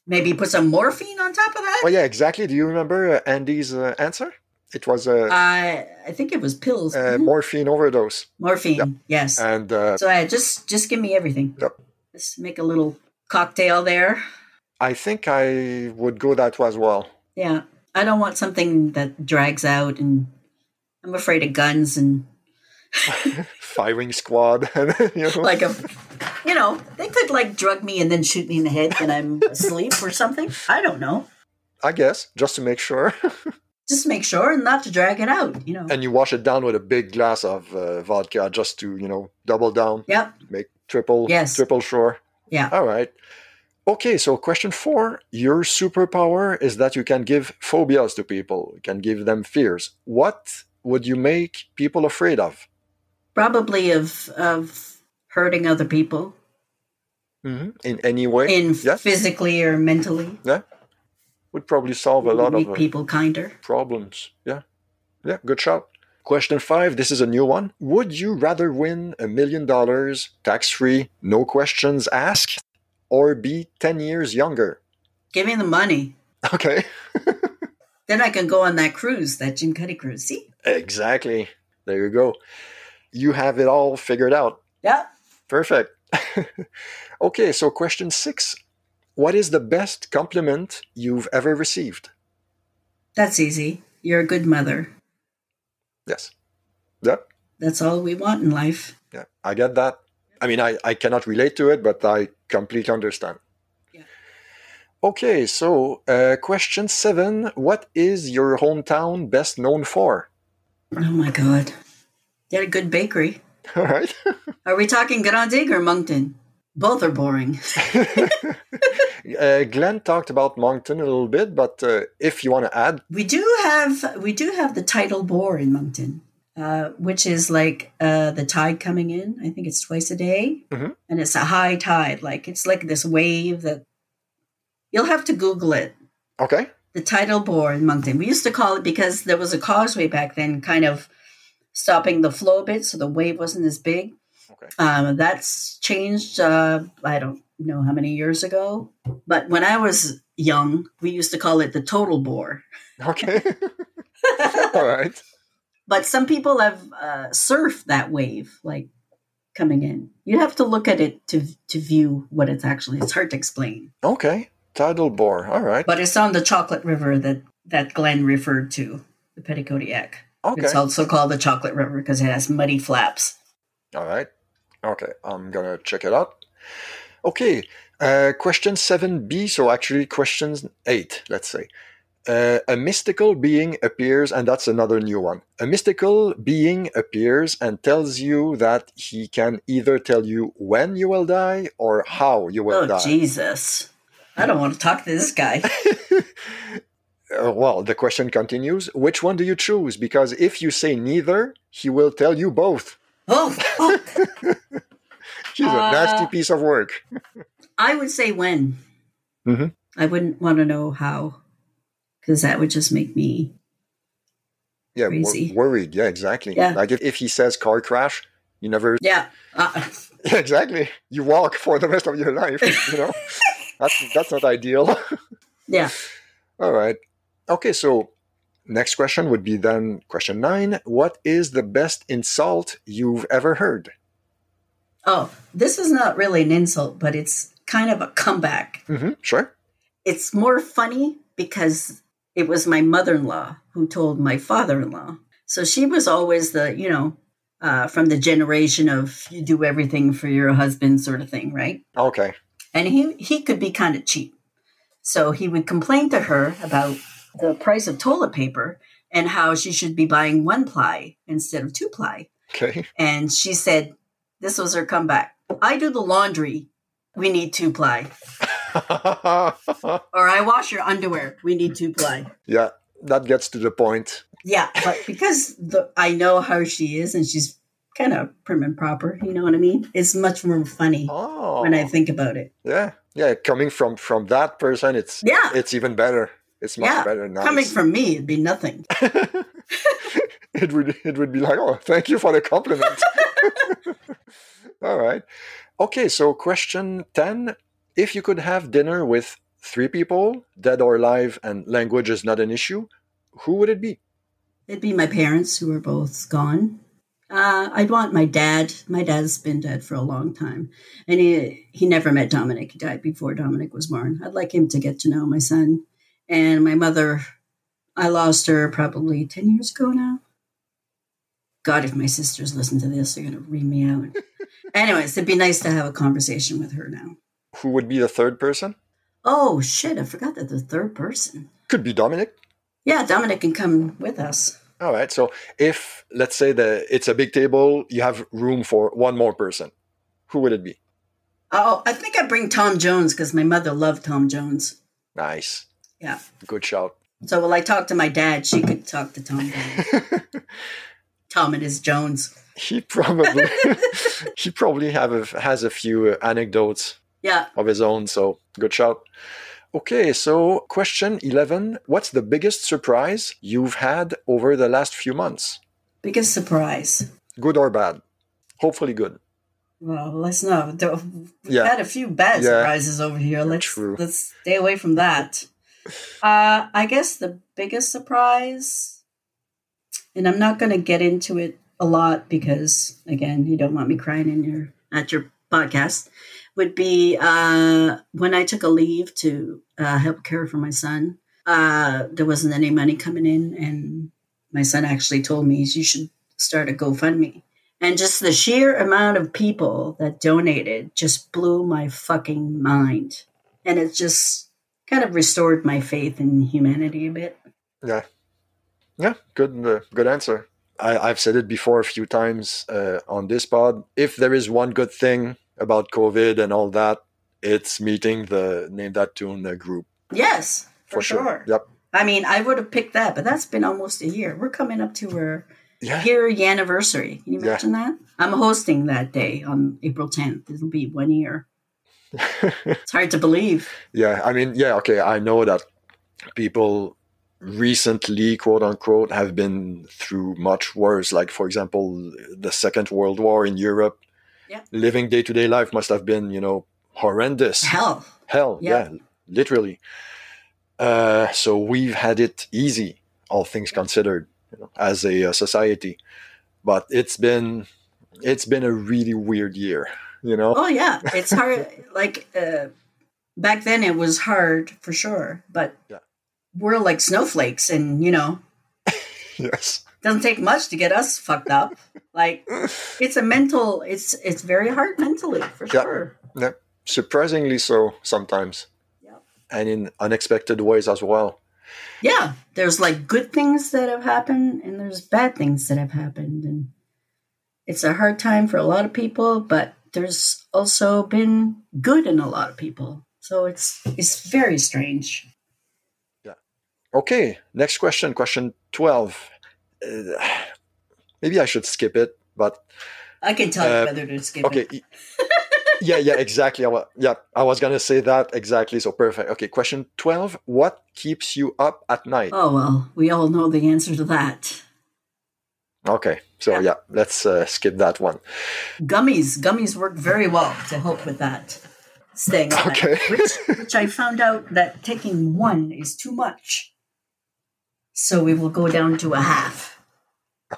Maybe put some morphine on top of that? Oh, yeah, exactly. Do you remember Andy's answer? It was I think it was pills. Morphine overdose. Morphine, yep. Yes. And so just give me everything. Yep. Let's make a little cocktail there. I think I would go that way as well. Yeah. I don't want something that drags out, and I'm afraid of guns and firing squad. Like they could like drug me and then shoot me in the head when I'm asleep or something. I don't know. I guess, just to make sure. Just make sure not to drag it out, And you wash it down with a big glass of vodka just to, double down. Yep. Make triple sure. Yeah. All right. Okay, so question 4. Your superpower is that you can give phobias to people. You can give them fears. What would you make people afraid of? Probably of hurting other people. Mm-hmm. In any way? Physically or mentally. Yeah. Would probably solve a lot make of people kinder. Problems. Yeah. Yeah, good shout. Question 5, this is a new one. Would you rather win $1 million, tax-free, no questions asked, or be 10 years younger? Give me the money. Okay. Then I can go on that cruise, that Jim Cuddy cruise. See? Exactly. There you go. You have it all figured out. Yeah. Perfect. Okay, so question 6. What is the best compliment you've ever received? That's easy. You're a good mother. Yes. Yep. That's all we want in life. Yeah, I get that. I mean, I cannot relate to it, but I completely understand. Yeah. Okay, so question 7. What is your hometown best known for? Oh, my God. They had a good bakery. All right. Are we talking Grandig or Moncton? Both are boring. Glenn talked about Moncton a little bit, but if you want to add, we do have the Tidal Bore in Moncton, which is like the tide coming in. I think it's twice a day, mm-hmm. and it's a high tide. Like it's like this wave that you'll have to Google it. Okay. The Tidal Bore in Moncton. We used to call it because there was a causeway back then, kind of stopping the flow a bit, so the wave wasn't as big. Okay. That's changed, I don't know how many years ago. But when I was young, we used to call it the Total Bore. Okay. All right. But some people have surfed that wave, like coming in. You have to look at it to view what it's actually. It's hard to explain. Okay. Tidal Bore. All right. But it's on the Chocolate River that Glenn referred to, the Petitcodiac. Okay. It's also called the Chocolate River because it has muddy flaps. All right. Okay. I'm going to check it out. Okay. Question 7B. So actually question 8, let's say. A mystical being appears, and that's another new one. A mystical being appears and tells you that he can either tell you when you will die or how you will die. Oh, Jesus. I don't want to talk to this guy. Well, the question continues. Which one do you choose? Because if you say neither, he will tell you both. Oh, He's a nasty piece of work. I would say when. Mm-hmm. I wouldn't want to know how. Because that would just make me crazy. Worried. Yeah, exactly. Yeah. Like if he says car crash, you never... Yeah. Yeah, exactly. You walk for the rest of your life, you know. That's not ideal. Yeah. All right. Okay, so next question would be then question 9. What is the best insult you've ever heard? Oh, this is not really an insult, but it's kind of a comeback. Mm-hmm. Sure. It's more funny because... it was my mother-in-law who told my father-in-law. So she was always the, from the generation of you do everything for your husband sort of thing, right? Okay. And he could be kind of cheap. So he would complain to her about the price of toilet paper and how she should be buying 1-ply instead of 2-ply. Okay. And she said, this was her comeback. I do the laundry. We need 2-ply. Or I wash your underwear. We need 2-ply. Yeah, that gets to the point. Yeah, but because I know how she is and she's kind of prim and proper, you know what I mean? It's much more funny when I think about it. Yeah, coming from that person, it's even better. It's much better now. Coming from me, it'd be nothing. It would be like, oh, thank you for the compliment. All right. Okay, so question 10. If you could have dinner with 3 people, dead or alive, and language is not an issue, who would it be? It'd be my parents, who are both gone. I'd want my dad. My dad's been dead for a long time. And he never met Dominic. He died before Dominic was born. I'd like him to get to know my son. And my mother, I lost her probably 10 years ago now. God, if my sisters listen to this, they're going to read me out. Anyways, it'd be nice to have a conversation with her now. Who would be the third person? Oh, shit. I forgot that the third person. Could be Dominic. Yeah, Dominic can come with us. All right. So if, let's say, it's a big table, you have room for one more person. Who would it be? Oh, I think I'd bring Tom Jones because my mother loved Tom Jones. Nice. Yeah. Good shout. So while I talk to my dad, she could talk to Tom Jones. Tom and his Jones. He probably has a few anecdotes of his own, so good shout. Okay, so question 11. What's the biggest surprise you've had over the last few months? Biggest surprise? Good or bad? Hopefully good. Well, let's know. We've had a few bad surprises over here. Let's stay away from that. I guess the biggest surprise, and I'm not going to get into it a lot because, again, you don't want me crying at your podcast, would be when I took a leave to help care for my son. There wasn't any money coming in, and my son actually told me you should start a GoFundMe. And just the sheer amount of people that donated just blew my fucking mind. And it just kind of restored my faith in humanity a bit. Yeah. Yeah, good answer. I've said it before a few times on this pod. If there is one good thing about COVID and all that, it's meeting the Name That Tune group. Yes, for sure. Yep. I mean, I would have picked that, but that's been almost a year. We're coming up to our year anniversary. Can you imagine that? I'm hosting that day on April 10th. It'll be 1 year. It's hard to believe. Yeah, I mean, okay, I know that people recently, quote unquote, have been through much worse. Like, for example, the Second World War in Europe. Yeah. Living day-to-day life must have been, horrendous. Hell. Yeah, literally. So we've had it easy, all things considered, as a society. But it's been a really weird year, Oh yeah, it's hard. Back then it was hard for sure, but we're like snowflakes, and Yes. doesn't take much to get us fucked up. Like it's very hard mentally for sure. Yeah. Surprisingly so sometimes. Yep. And in unexpected ways as well. Yeah, there's like good things that have happened, and there's bad things that have happened, and it's a hard time for a lot of people, but there's also been good in a lot of people. So it's very strange. Yeah. Okay, next question, question 12. Maybe I should skip it, but I can tell you whether to skip it. Okay. Yeah, exactly. I was going to say that exactly. So perfect. Okay, question 12. What keeps you up at night? Oh, well, we all know the answer to that. Okay, so let's skip that one. Gummies work very well to help with that. Staying up at night, which I found out that taking one is too much. So we will go down to a half.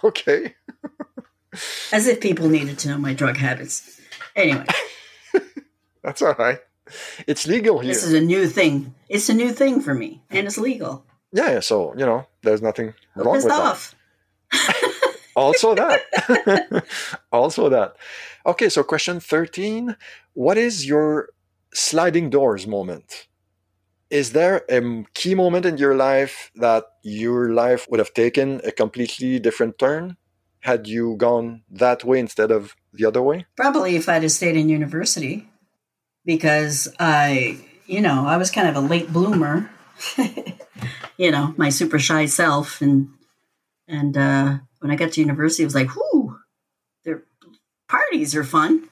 Okay. As if people needed to know my drug habits. Anyway. That's all right. It's legal here. This is a new thing. It's a new thing for me, and it's legal. Yeah, so, there's nothing wrong with off. that. Also that. Also that. Okay, so question 13. What is your sliding doors moment? Is there a key moment in your life that your life would have taken a completely different turn had you gone that way instead of the other way? Probably if I'd have stayed in university, because I was kind of a late bloomer, my super shy self. And when I got to university, it was like, whoo, their parties are fun.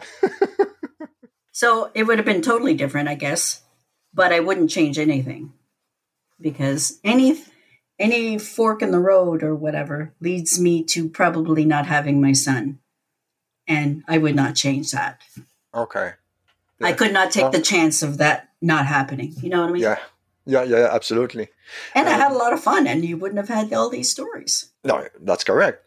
So it would have been totally different, I guess, but I wouldn't change anything, because any fork in the road or whatever leads me to probably not having my son. And I would not change that. Okay. Yeah. I could not take the chance of that not happening. You know what I mean? Yeah, absolutely. And I had a lot of fun, and you wouldn't have had all these stories. No, that's correct.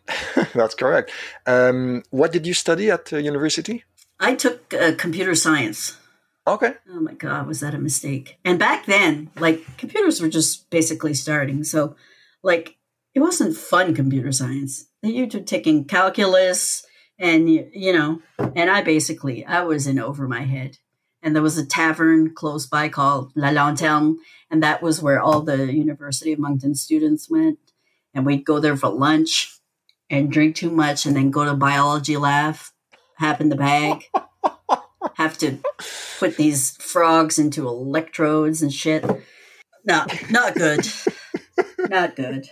That's correct. What did you study at university? I took computer science. Okay. Oh my God, was that a mistake? And back then, computers were just basically starting. So, it wasn't fun computer science. You were taking calculus and, and I was in over my head. And there was a tavern close by called La Lanterne. And that was where all the University of Moncton students went. And we'd go there for lunch and drink too much and then go to biology lab, have in the bag. Have to put these frogs into electrodes and shit. No, not good. Not good.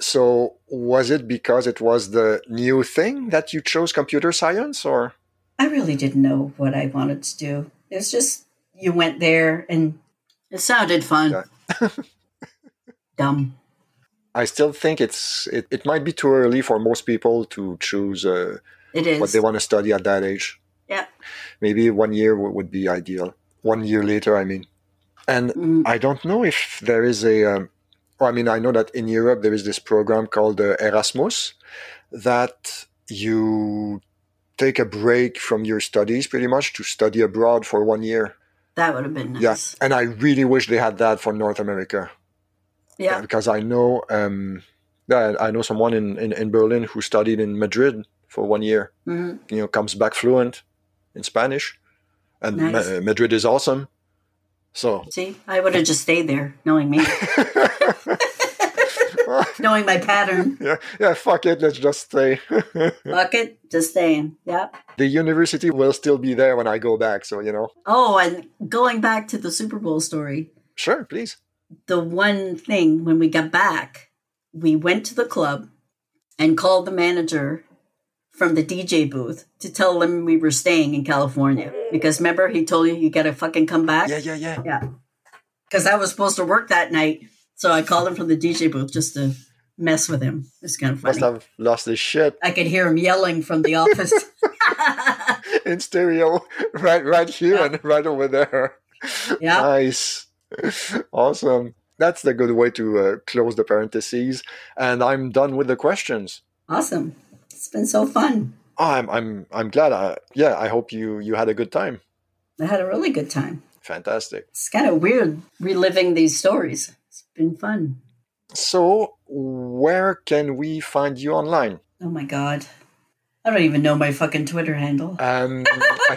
So was it because it was the new thing that you chose computer science, or? I really didn't know what I wanted to do. It was just, you went there and it sounded fun. Yeah. Dumb. I still think it might be too early for most people to choose what they want to study at that age. Yeah. Maybe 1 year would be ideal. 1 year later, I mean. And I don't know if there is I know that in Europe there is this program called Erasmus, that you take a break from your studies pretty much to study abroad for 1 year. That would have been nice. Yeah, and I really wish they had that for North America. Yeah. Because I know someone in Berlin who studied in Madrid for 1 year. Mm-hmm. Comes back fluent in Spanish, and nice. Madrid is awesome. So see, I would have just stayed there, knowing me, knowing my pattern. Yeah. Fuck it, let's just stay. Fuck it, just staying. Yep. The university will still be there when I go back, so Oh, and going back to the Super Bowl story. Sure, please. The one thing when we got back, we went to the club and called the manager from the DJ booth to tell them we were staying in California. Because remember, he told you got to fucking come back? Yeah. Because I was supposed to work that night. So I called him from the DJ booth just to mess with him. It's kind of funny. Must have lost his shit. I could hear him yelling from the office. in stereo, right here Yeah. and right over there. Yeah. Nice. Awesome. That's the good way to close the parentheses. And I'm done with the questions. Awesome. It's been so fun. Oh, I'm glad. I hope you had a good time. I had a really good time. Fantastic. It's kind of weird reliving these stories. It's been fun. So, where can we find you online? Oh my God. I don't even know my fucking Twitter handle. I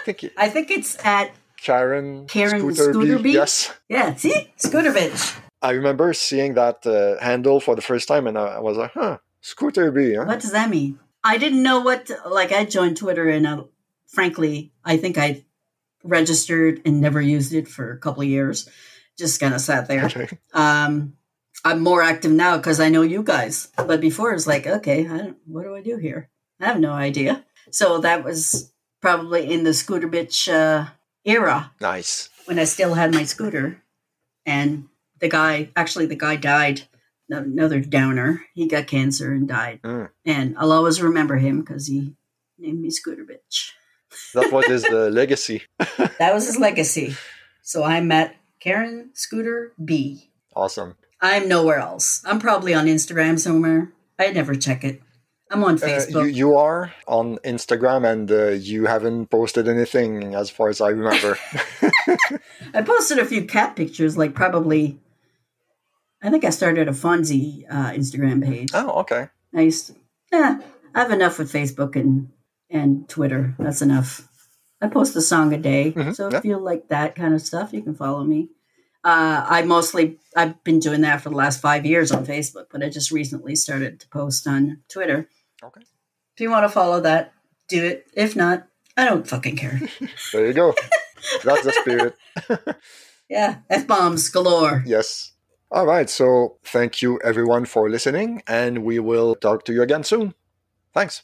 think it's at Karen Scooter B. Yes. Yeah, see? Scooter bitch. I remember seeing that handle for the first time and I was like, Scooter B. Huh? What does that mean? I didn't know I joined Twitter and frankly, I think I registered and never used it for a couple of years. Just kind of sat there. Okay. I'm more active now because I know you guys. But before it was like, okay, what do I do here? I have no idea. So that was probably in the Scooter bitch era. Nice. When I still had my scooter. And the guy died. Another downer. He got cancer and died. And I'll always remember him because he named me Scooter bitch. That was his legacy. That was his legacy. So I'm at Karen Scooter B. Awesome. I'm nowhere else. I'm probably on Instagram somewhere. I never check it. I'm on Facebook. You are on Instagram and you haven't posted anything as far as I remember. I posted a few cat pictures, I think I started a Fonzie Instagram page. Oh, okay. I have enough with Facebook and Twitter. That's enough. I post a song a day. Mm-hmm. So if you like that kind of stuff, you can follow me. I've been doing that for the last 5 years on Facebook, but I just recently started to post on Twitter. Okay. If you want to follow that, do it. If not, I don't fucking care. There you go. That's the spirit. Yeah. F-bombs galore. Yes. All right. So thank you everyone for listening and we will talk to you again soon. Thanks.